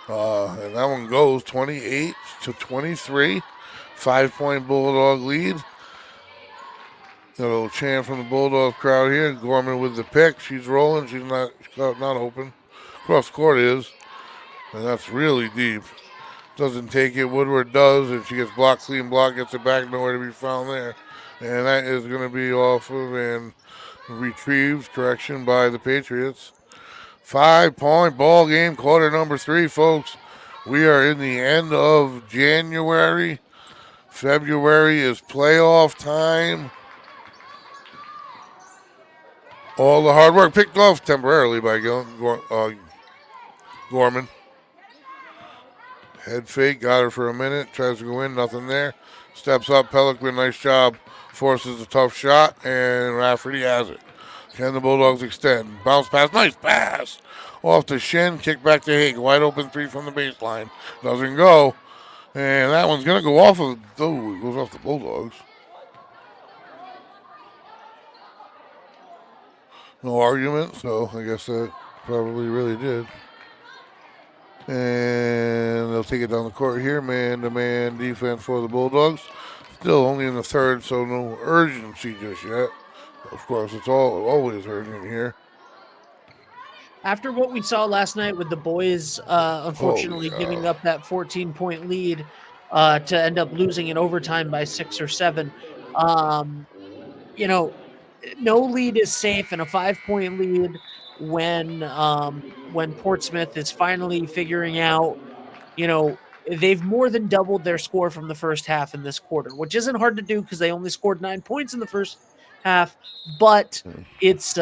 A: And that one goes 28-23. 5-point Bulldog lead. A little chant from the Bulldog crowd here. Gorman with the pick. She's rolling. She's not open. Cross court is. And that's really deep. Doesn't take it. Woodward does. And she gets blocked, clean block, gets it back. Nowhere to be found there. And that is going to be off of and retrieved, correction, by the Patriots. 5-point ball game, quarter number 3, folks. We are in the end of January. February is playoff time. All the hard work picked off temporarily by Gorman. Head fake, got her for a minute, tries to go in, nothing there. Steps up, Pelican, nice job. Forces a tough shot, and Rafferty has it. Can the Bulldogs extend? Bounce pass, nice pass. Off the shin, kick back to Haig. Wide open 3 from the baseline. Doesn't go. And that one's going to go off of, it goes off the Bulldogs. No argument, so I guess that probably really did. And they'll take it down the court here. Man-to-man defense for the Bulldogs. Still only in the third, so no urgency just yet. Of course, it's always urgent here.
B: After what we saw last night with the boys, unfortunately giving up that 14-point lead to end up losing in overtime by 6 or 7, no lead is safe, and a 5-point lead when Portsmouth is finally figuring out, they've more than doubled their score from the first half in this quarter, which isn't hard to do because they only scored 9 points in the first half, but it's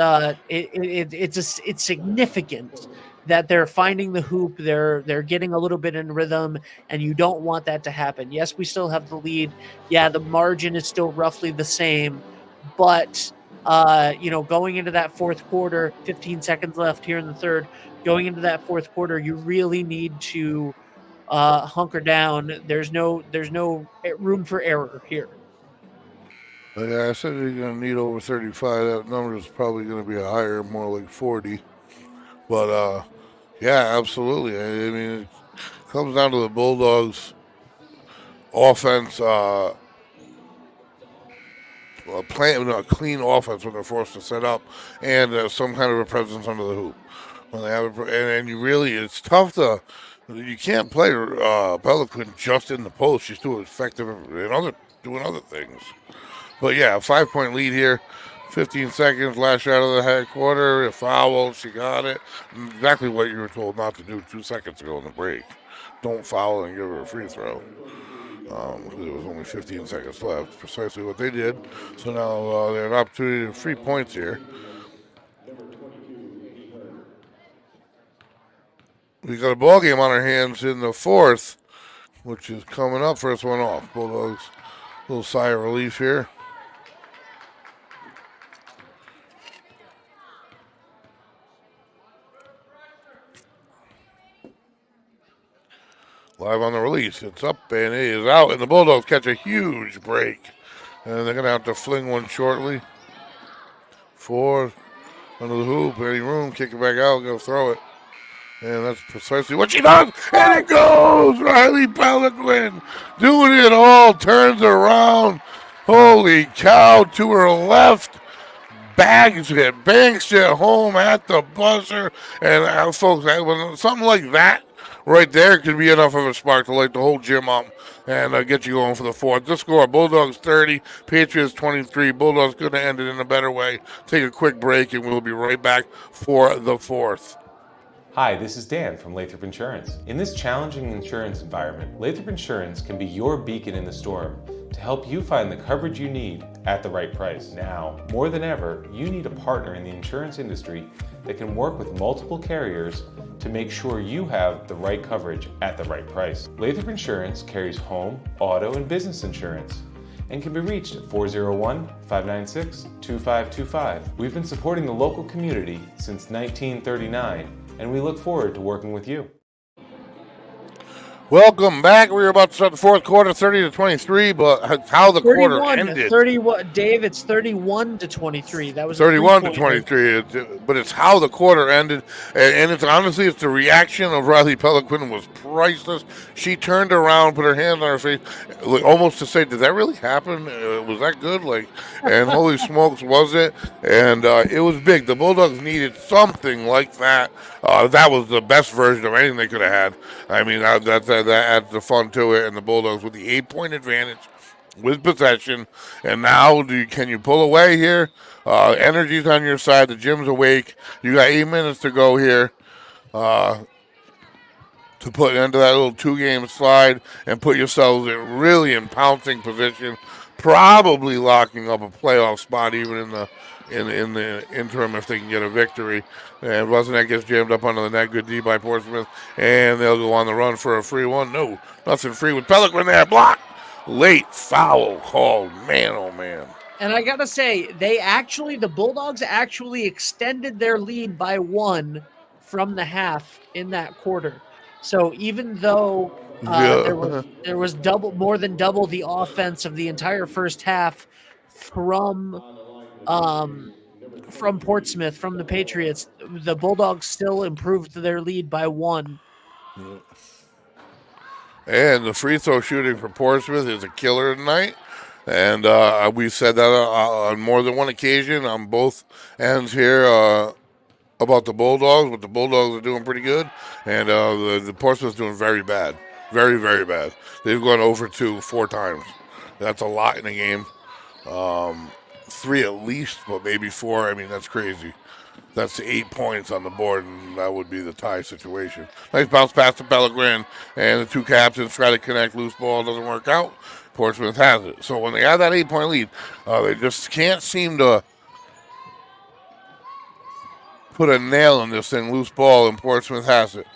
B: significant that they're finding the hoop, they're getting a little bit in rhythm, and you don't want that to happen. Yes, we still have the lead. Yeah, the margin is still roughly the same, but going into that fourth quarter, 15 seconds left here in the third, going into that fourth quarter, you really need to hunker down. There's no room for error here.
A: Yeah, I said you're going to need over 35. That number is probably going to be higher, more like 40. But, yeah, absolutely. I mean, it comes down to the Bulldogs' offense, playing a clean offense when they're forced to set up, and some kind of a presence under the hoop. When they have and you really, it's tough to. You can't play Pelican just in the post. She's too effective in doing other things. But yeah, a 5-point lead here. 15 seconds, last shot of the head quarter, a foul, she got it. Exactly what you were told not to do 2 seconds ago in the break. Don't foul and give her a free throw. There was only 15 seconds left, precisely what they did. So now they have an opportunity to 3 points here. We got a ball game on our hands in the fourth, which is coming up. First one off. Bulldogs, little sigh of relief here. Live on the release. It's up and it is out, and the Bulldogs catch a huge break. And they're going to have to fling one shortly. 4 under the hoop, any room, kick it back out, go throw it. And that's precisely what she does. And it goes! Riley Pelican doing it all, turns around. Holy cow, to her left. Banks it home at the buzzer. And folks, something like that right there could be enough of a spark to light the whole gym up and get you going for the fourth. The score, Bulldogs 30, Patriots 23. Bulldogs could have ended in a better way. Take a quick break, and we'll be right back for the fourth.
E: Hi, this is Dan from Lathrop Insurance. In this challenging insurance environment, Lathrop Insurance can be your beacon in the storm to help you find the coverage you need at the right price. Now, more than ever, you need a partner in the insurance industry that can work with multiple carriers to make sure you have the right coverage at the right price. Lathrop Insurance carries home, auto, and business insurance and can be reached at 401-596-2525. We've been supporting the local community since 1939, and we look forward to working with you.
A: Welcome back. We're about to start the fourth quarter, 30-23, but how the quarter ended.
B: 31, Dave, it's 31-23. That was
A: 31-23, but it's how the quarter ended. And it's honestly, it's the reaction of Riley Pelican was priceless. She turned around, put her hands on her face, almost to say, did that really happen? Was that good? And holy smokes, was it? And it was big. The Bulldogs needed something like that. That was the best version of anything they could have had. I mean, that adds the fun to it, and the Bulldogs with the 8-point advantage with possession. And now, can you pull away here? Energy's on your side. The gym's awake. You got 8 minutes to go here to put into that little 2-game slide and put yourselves really in pouncing position, probably locking up a playoff spot even in the interim if they can get a victory. And Rusnak gets jammed up under the net. Good D by Portsmouth. And they'll go on the run for a free one. No, nothing free with Pelican there. Block. Late foul called. Man, oh, man.
B: And I got to say, the Bulldogs actually extended their lead by 1 from the half in that quarter. So even though
A: Yeah.
B: There was more than double the offense of the entire first half um, from Portsmouth, from the Patriots. The Bulldogs still improved their lead by 1.
A: And the free throw shooting for Portsmouth is a killer tonight. And we said that on more than one occasion on both ends here about the Bulldogs, but the Bulldogs are doing pretty good. And the Portsmouth's doing very bad. Very, very bad. They've gone over 2 4 times. That's a lot in a game. 3 at least, but maybe 4. I mean, that's crazy. That's 8 points on the board, and that would be the tie situation. Nice bounce pass to Pellegrin, and the two captains try to connect. Loose ball doesn't work out. Portsmouth has it. So when they have that 8-point lead, they just can't seem to put a nail in this thing. Loose ball, and Portsmouth has it.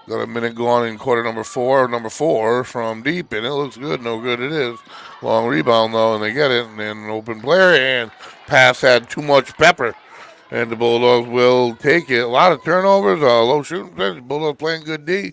A: Got a minute gone in quarter number 4 from deep, and it looks good. No good it is. Long rebound, though, and they get it, and then an open player, and pass had too much pepper. And the Bulldogs will take it. A lot of turnovers, low shooting percentage. Bulldogs playing good D.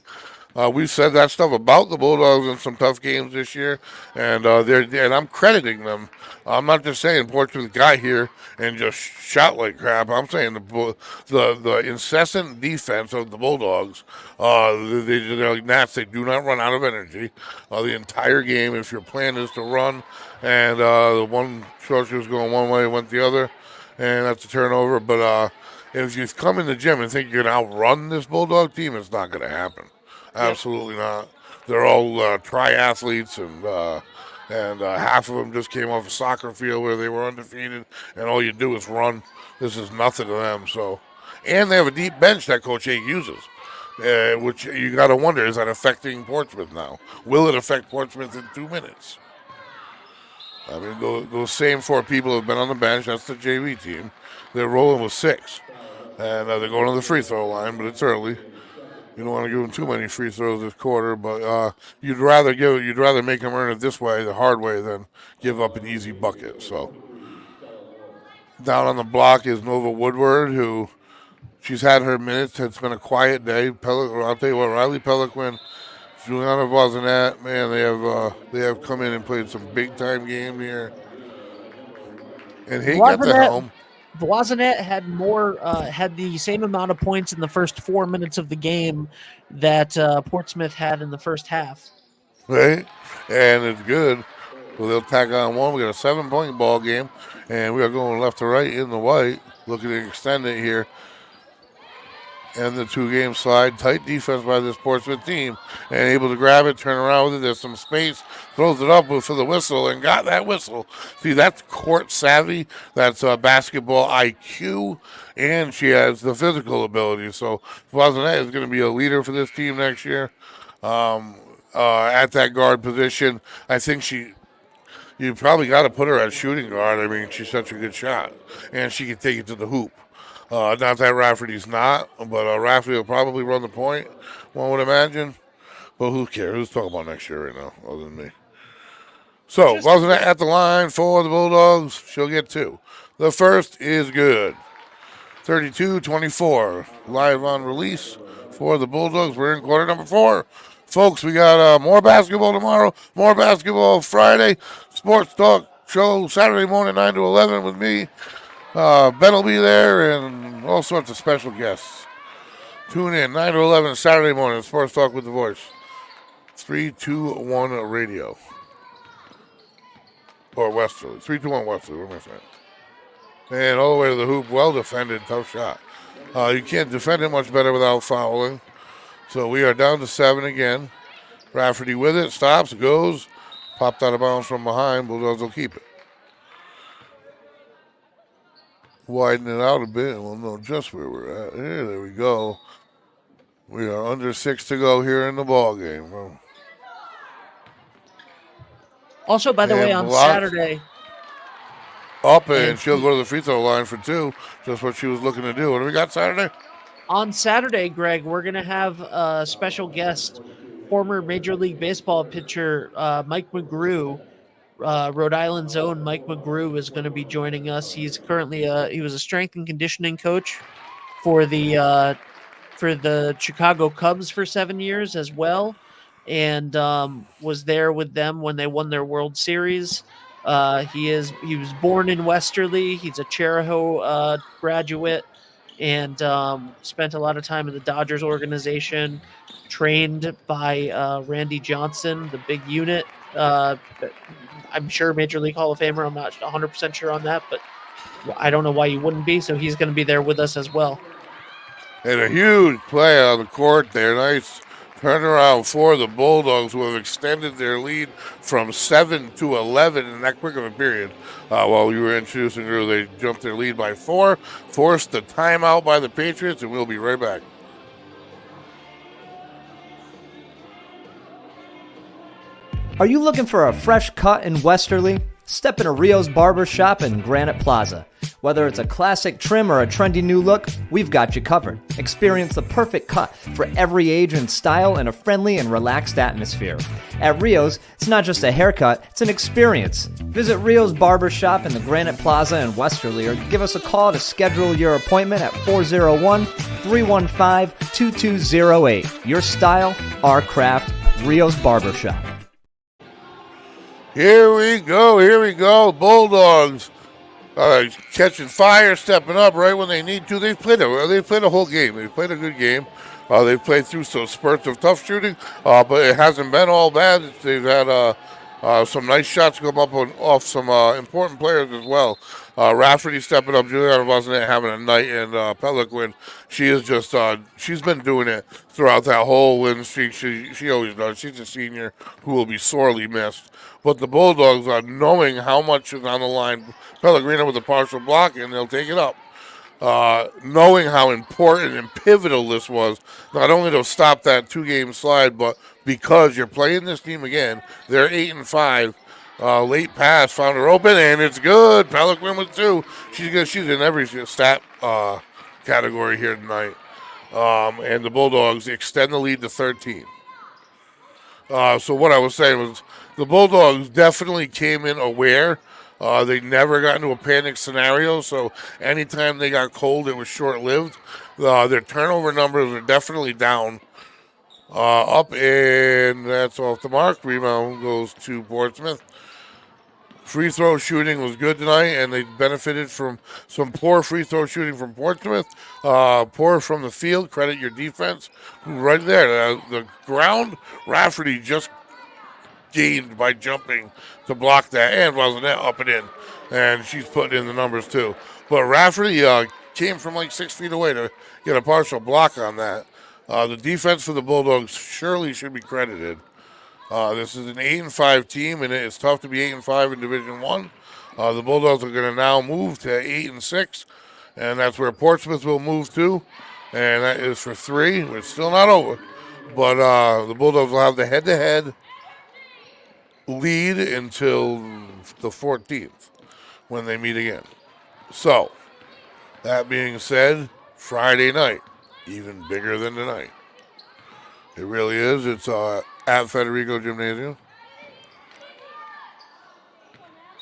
A: We've said that stuff about the Bulldogs in some tough games this year, and I'm crediting them. I'm not just saying Portsmouth got here and just shot like crap. I'm saying the incessant defense of the Bulldogs. They're like gnats. They do not run out of energy the entire game. If your plan is to run, and the one short was going one way, went the other, and that's a turnover. But if you come in the gym and think you're going to outrun this Bulldog team, it's not going to happen. Absolutely not. They're all triathletes, and half of them just came off a soccer field where they were undefeated, and all you do is run. This is nothing to them. So, and they have a deep bench that Coach A uses, which you got to wonder, is that affecting Portsmouth now? Will it affect Portsmouth in 2 minutes? I mean, those same 4 people have been on the bench. That's the JV team. They're rolling with 6, and they're going to the free throw line, but it's early. You don't want to give them too many free throws this quarter, but you'd rather make them earn it this way, the hard way, than give up an easy bucket. So down on the block is Nova Woodward, who she's had her minutes. It's been a quiet day. I'll tell you what, Riley Pellequin, Juliana Vozinette, man, they have come in and played some big time game here. And he got the helm.
B: Voisinette had the same amount of points in the first 4 minutes of the game that Portsmouth had in the first half.
A: Right, and it's good. Well, they'll tack on one. We got a 7-point ball game, and we are going left to right in the white, looking to extend it here. And the 2-game slide. Tight defense by this Portsmouth team. And able to grab it, turn around with it. There's some space. Throws it up for the whistle and got that whistle. See, that's court savvy. That's basketball IQ. And she has the physical ability. So Voisinette is going to be a leader for this team next year. At that guard position, I think you probably got to put her at shooting guard. I mean, she's such a good shot. And she can take it to the hoop. Not that Rafferty's not, but Rafferty will probably run the point, one would imagine. But who cares? Who's talking about next year right now, other than me? So, wasn't at the line for the Bulldogs? She'll get 2. The first is good. 32-24. Live on release for the Bulldogs. We're in quarter number 4. Folks, we got more basketball tomorrow, more basketball Friday. Sports Talk show Saturday morning, 9 to 11 with me. Ben will be there and all sorts of special guests. Tune in 9 to 11 Saturday morning. Sports Talk with the Voice. 321 Radio. Or Westerly. 321 Westerly. What am I saying? And all the way to the hoop. Well defended. Tough shot. You can't defend it much better without fouling. So we are down to 7 again. Rafferty with it. Stops. Goes. Popped out of bounds from behind. Bulldogs will keep it. Widen it out a bit. We'll know just where we're at. There we go. We are under 6 to go here in the ball game.
B: Also, by the way, on Saturday.
A: Up, and she'll go to the free throw line for 2. Just what she was looking to do. What do we got Saturday?
B: On Saturday, Greg, we're going to have a special guest, former Major League Baseball pitcher Mike McGrew. Rhode Island's own Mike McGrew is going to be joining us. He's currently he was a strength and conditioning coach for the Chicago Cubs for 7 years as well. and was there with them when they won their World Series. He was born in Westerly. He's a Cheraho graduate, and spent a lot of time in the Dodgers organization. Trained by Randy Johnson, the big unit. I'm sure Major League Hall of Famer. I'm not 100% sure on that, but I don't know why you wouldn't be. So he's going to be there with us as well.
A: And a huge play on the court there. Nice turnaround for the Bulldogs, who have extended their lead from 7 to 11 in that quick of a period. While you were introducing Drew, they jumped their lead by 4, forced the timeout by the Patriots, and we'll be right back.
F: Are you looking for a fresh cut in Westerly? Step into Rio's Barber Shop in Granite Plaza. Whether it's a classic trim or a trendy new look, we've got you covered. Experience the perfect cut for every age and style in a friendly and relaxed atmosphere. At Rio's, it's not just a haircut, it's an experience. Visit Rio's Barber Shop in the Granite Plaza in Westerly or give us a call to schedule your appointment at 401-315-2208. Your style, our craft, Rio's Barber Shop.
A: Here we go. Bulldogs catching fire, stepping up right when they need to. They've played a whole game. They've played a good game. They've played through some spurts of tough shooting, but it hasn't been all bad. They've had some nice shots come up off some important players as well. Rafferty stepping up, Juliana Varsity having a night, and Peliquin, she is just she's been doing it throughout that whole win streak. She always does. She's a senior who will be sorely missed. But the Bulldogs are knowing how much is on the line. Pellegrino with a partial block, and they'll take it up. Knowing how important and pivotal this was, not only to stop that 2-game slide, but because you're playing this team again, they're 8-5. Late pass found her open, and it's good. Peliquin with 2. She's in every stat category here tonight. And the Bulldogs extend the lead to 13. So what I was saying was the Bulldogs definitely came in aware. They never got into a panic scenario, so anytime they got cold, it was short-lived. Their turnover numbers are definitely down. Up, and that's off the mark. Rebound goes to Portsmouth. Free throw shooting was good tonight, and they benefited from some poor free throw shooting from Portsmouth. Poor from the field. Credit your defense. Right there, the ground, Rafferty just gained by jumping to block that, and Vazanet up and in. And she's putting in the numbers too. But Rafferty came from like 6 feet away to get a partial block on that. The defense for the Bulldogs surely should be credited. This is an 8-5 team, and it's tough to be 8-5 in Division One. The Bulldogs are going to now move to 8-6, and that's where Portsmouth will move to, and that is for 3. It's still not over, but the Bulldogs will have the head-to-head lead until the 14th when they meet again. So, that being said, Friday night, even bigger than tonight. It really is. It's at Federico Gymnasium.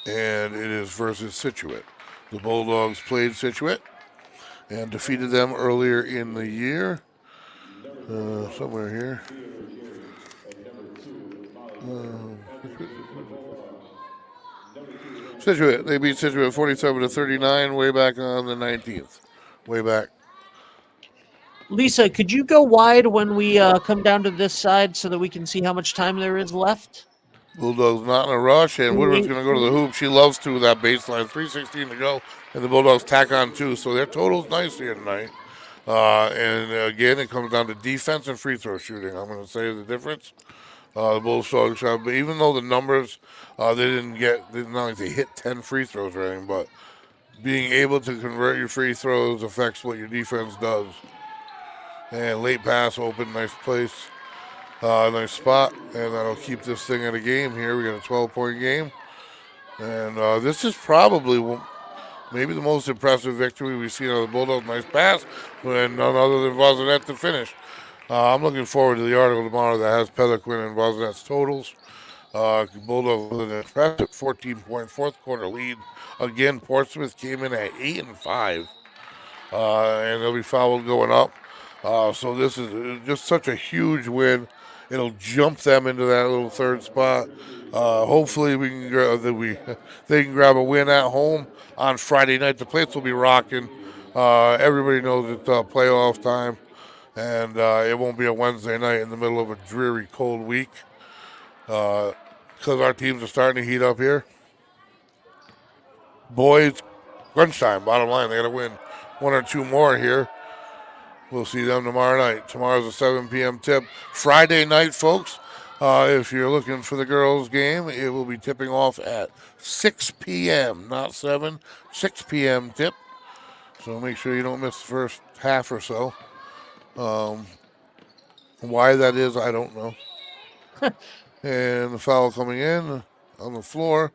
A: And it is versus Scituate. The Bulldogs played Scituate and defeated them earlier in the year. Somewhere here. Scituate. They beat Scituate 47-39 way back on the 19th. Way back.
B: Lisa, could you go wide when we come down to this side so that we can see how much time there is left?
A: Bulldogs not in a rush, and Woodward's going to go to the hoop. She loves to that baseline. 3:16 to go, and the Bulldogs tack on 2. So their total's nice here tonight. And again, it comes down to defense and free throw shooting. I'm going to say the difference. The Bulldogs, even though the numbers, they didn't not like they hit 10 free throws or anything, but being able to convert your free throws affects what your defense does. And late pass, open, nice place, nice spot, and that'll keep this thing in a game here. We got a 12-point game, and this is probably maybe the most impressive victory we've seen on the Bulldogs. Nice pass, and none other than Vazanet to finish. I'm looking forward to the article tomorrow that has Peliquin and Vazanet's totals. Bulldogs with an impressive 14-point fourth quarter lead. Again, Portsmouth came in at 8-5, and they'll be fouled going up. So this is just such a huge win, It'll jump them into that little third spot. Hopefully they can grab a win at home on Friday night. The place will be rocking. Everybody knows it's playoff time, and it won't be a Wednesday night in the middle of a dreary, cold week because our teams are starting to heat up here. Boys, crunch time, bottom line. They got to win one or two more here. We'll see them tomorrow night. Tomorrow's a 7 p.m. tip. Friday night, folks, if you're looking for the girls' game, it will be tipping off at 6 p.m., not 7, 6 p.m. tip. So make sure you don't miss the first half or so. Why that is, I don't know. And the foul coming in on the floor.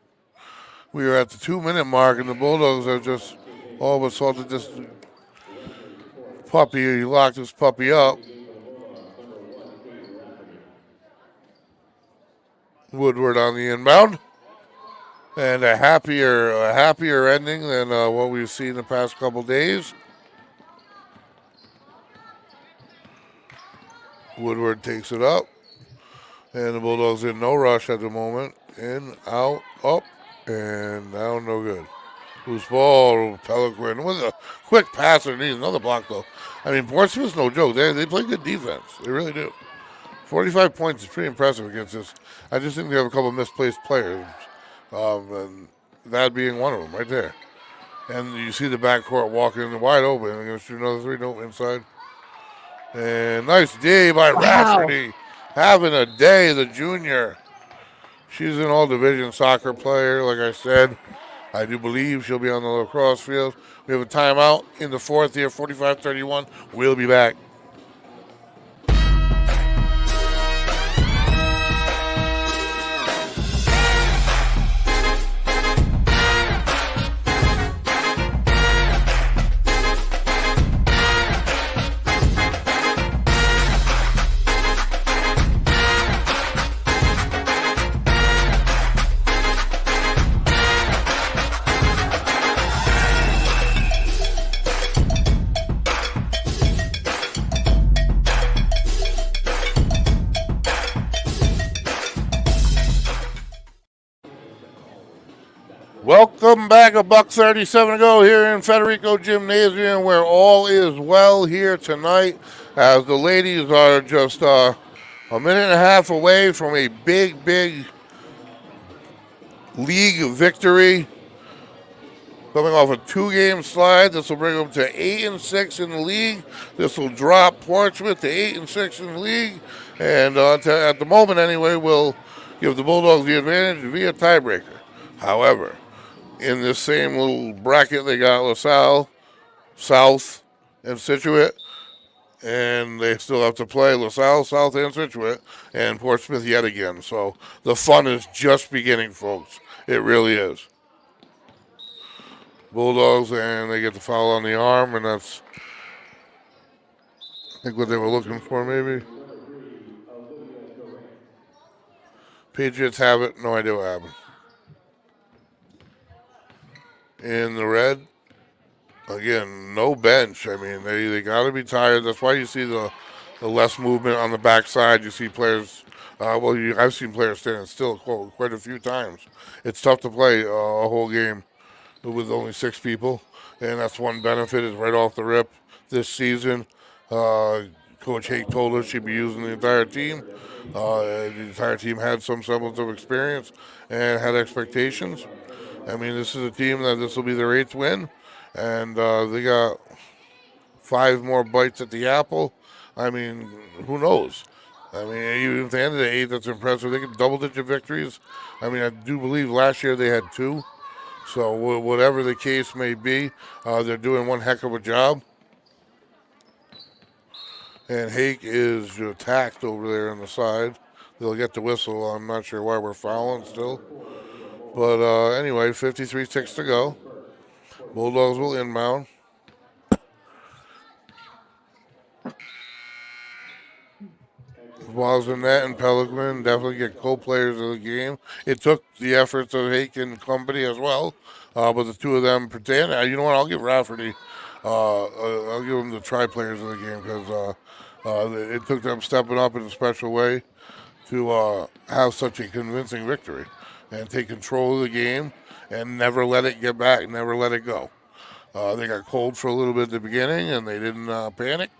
A: We are at the 2-minute mark, and the Bulldogs are just all but salted this puppy. He locked this puppy up. Woodward on the inbound. And a happier ending than what we've seen the past couple days. Woodward takes it up. And the Bulldogs in no rush at the moment. In, out, up, and down, no good. Loose ball, Pelican with a quick pass underneath. Another block, though. I mean, Portsmouth's no joke. They play good defense. They really do. 45 points is pretty impressive against this. I just think they have a couple misplaced players. And that being one of them right there. And you see the backcourt walking wide open. They're going to shoot another three. Nope, inside. And nice D by Rafferty. Having a day, the junior. She's an all-division soccer player, like I said. I do believe she'll be on the lacrosse field. We have a timeout in the fourth here, 45-31. We'll be back. Welcome back. $1:37 to go here in Federico Gymnasium, where all is well here tonight, as the ladies are just a minute and a half away from a big league victory. Coming off a 2-game slide, this will bring them to 8-6 in the league. This will drop Portsmouth to 8-6 in the league, and at the moment anyway, will give the Bulldogs the advantage via tiebreaker. However, in this same little bracket, they got LaSalle, South, and Scituate. And they still have to play LaSalle, South, and Scituate, and Portsmouth yet again. So the fun is just beginning, folks. It really is. Bulldogs, and they get the foul on the arm, and that's, I think, what they were looking for, maybe. Patriots have it. No idea what happened. In the red, again, no bench. I mean, they got to be tired. That's why you see the less movement on the backside. You see players, I've seen players standing still quite a few times. It's tough to play a whole game with only 6 people, and that's one benefit is right off the rip this season. Coach Hake told us she'd be using the entire team. The entire team had some semblance of experience and had expectations. I mean, this is a team that this will be their 8th win, and they got 5 more bites at the apple. I mean, who knows? I mean, even if they ended at 8, that's impressive. They get double-digit victories. I mean, I do believe last year they had 2. So whatever the case may be, they're doing one heck of a job. And Hake is attacked over there on the side. They'll get the whistle. I'm not sure why we're fouling still. But anyway, 53 ticks to go. Bulldogs will inbound. Balls in net, and Pelican definitely get co-players of the game. It took the efforts of Hake and company as well, but the two of them pretend. You know what? I'll give Rafferty. I'll give them the tri-players of the game because It took them stepping up in a special way to have such a convincing victory and take control of the game and never let it get back, never let it go. They got cold for a little bit at the beginning, and they didn't panic.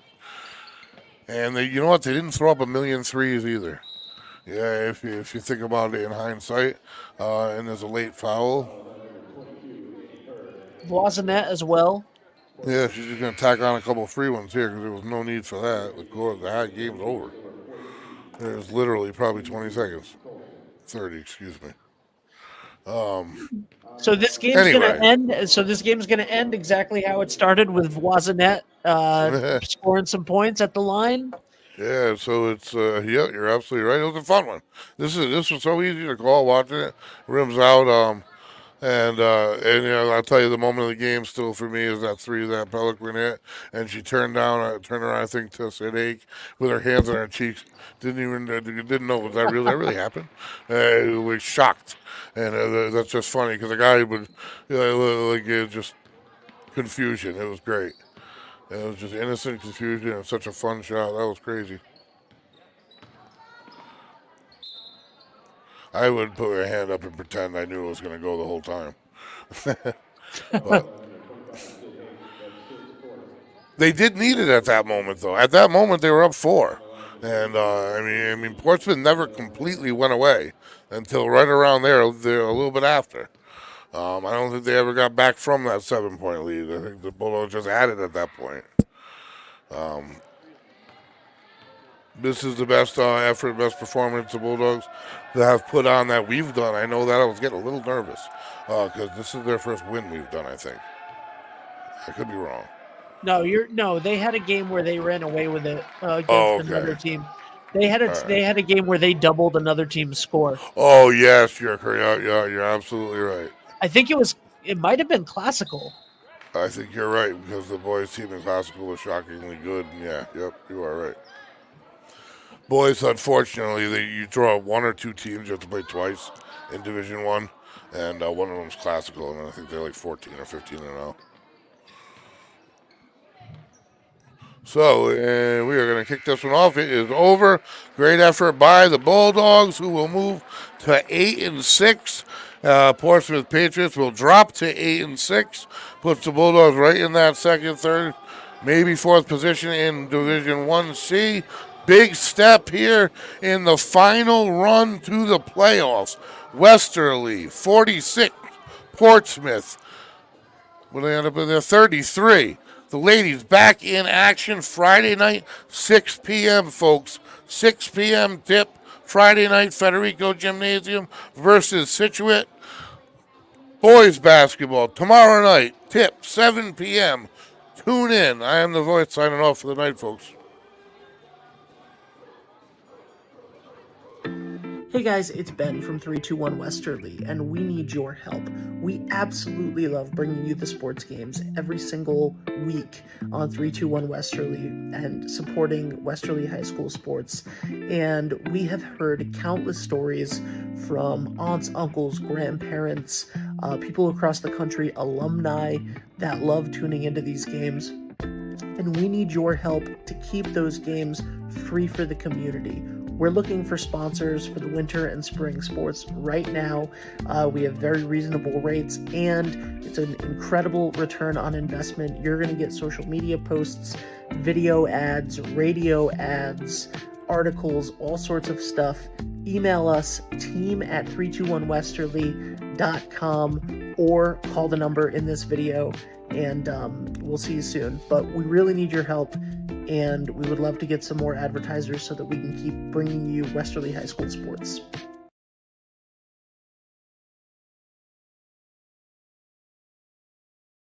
A: And you know what? They didn't throw up a million threes either. Yeah, if you think about it in hindsight, and there's a late foul.
B: Voisinette as well.
A: Yeah, she's just going to tack on a couple free ones here because there was no need for that. The game's over. There's literally probably 20 seconds. 30, excuse me.
B: So this game's
A: Anyway.
B: going to end. So this game's going to end exactly how it started, with Voisinette scoring some points at the line.
A: Yeah, so it's yeah, you're absolutely right. It was a fun one. This was so easy to call watching it. Rims out, and you know, I'll tell you, the moment of the game still for me is that three that Pelican hit, and she turned around, I think, to Sadek with her hands on her cheeks. Didn't know was that really happened. Was shocked, and that's just funny because the guy would just confusion. It was great. It was just innocent confusion and such a fun shot. That was crazy. I would put my hand up and pretend I knew it was going to go the whole time. But they did need it at that moment, though. At that moment, they were up 4. And, I mean, Portsmouth never completely went away until right around there a little bit after. I don't think they ever got back from that 7-point lead. I think the Bulldogs just had it at that point. This is the best effort, best performance the Bulldogs that have put on that we've done. I know that I was getting a little nervous because this is their first win we've done, I think. I could be wrong.
B: No, they had a game where they ran away with it against another team. They had a game where they doubled another team's score.
A: Oh yes, you're correct. Yeah, you're absolutely right.
B: I think it might have been Classical.
A: I think you're right because the boys' team in Classical was shockingly good. Yeah, yep, you are right. Boys, unfortunately, you draw 1 or 2 teams. You have to play twice in Division 1, and one of them's Classical, and I think they're like 14 or 15-0. So we are going to kick this one off. It is over. Great effort by the Bulldogs, who will move to 8-6. Portsmouth Patriots will drop to 8-6. Puts the Bulldogs right in that second, third, maybe fourth position in Division 1C. Big step here in the final run to the playoffs. Westerly, 46. Portsmouth, will they end up in there? 33. The ladies back in action Friday night, 6 p.m., folks. 6 p.m. tip, Friday night, Federico Gymnasium versus Scituate. Boys basketball, tomorrow night, tip, 7 p.m. Tune in. I am the voice signing off for the night, folks.
B: Hey guys, it's Ben from 321 Westerly, and we need your help. We absolutely love bringing you the sports games every single week on 321 Westerly and supporting Westerly High School sports. And we have heard countless stories from aunts, uncles, grandparents, people across the country, alumni that love tuning into these games. And we need your help to keep those games free for the community. We're looking for sponsors for the winter and spring sports right now. We have very reasonable rates, and it's an incredible return on investment. You're going to get social media posts, video ads, radio ads, articles, all sorts of stuff. Email us, team@321westerly.com, or call the number in this video, and we'll see you soon. But we really need your help, and we would love to get some more advertisers so that we can keep bringing you Westerly High School sports.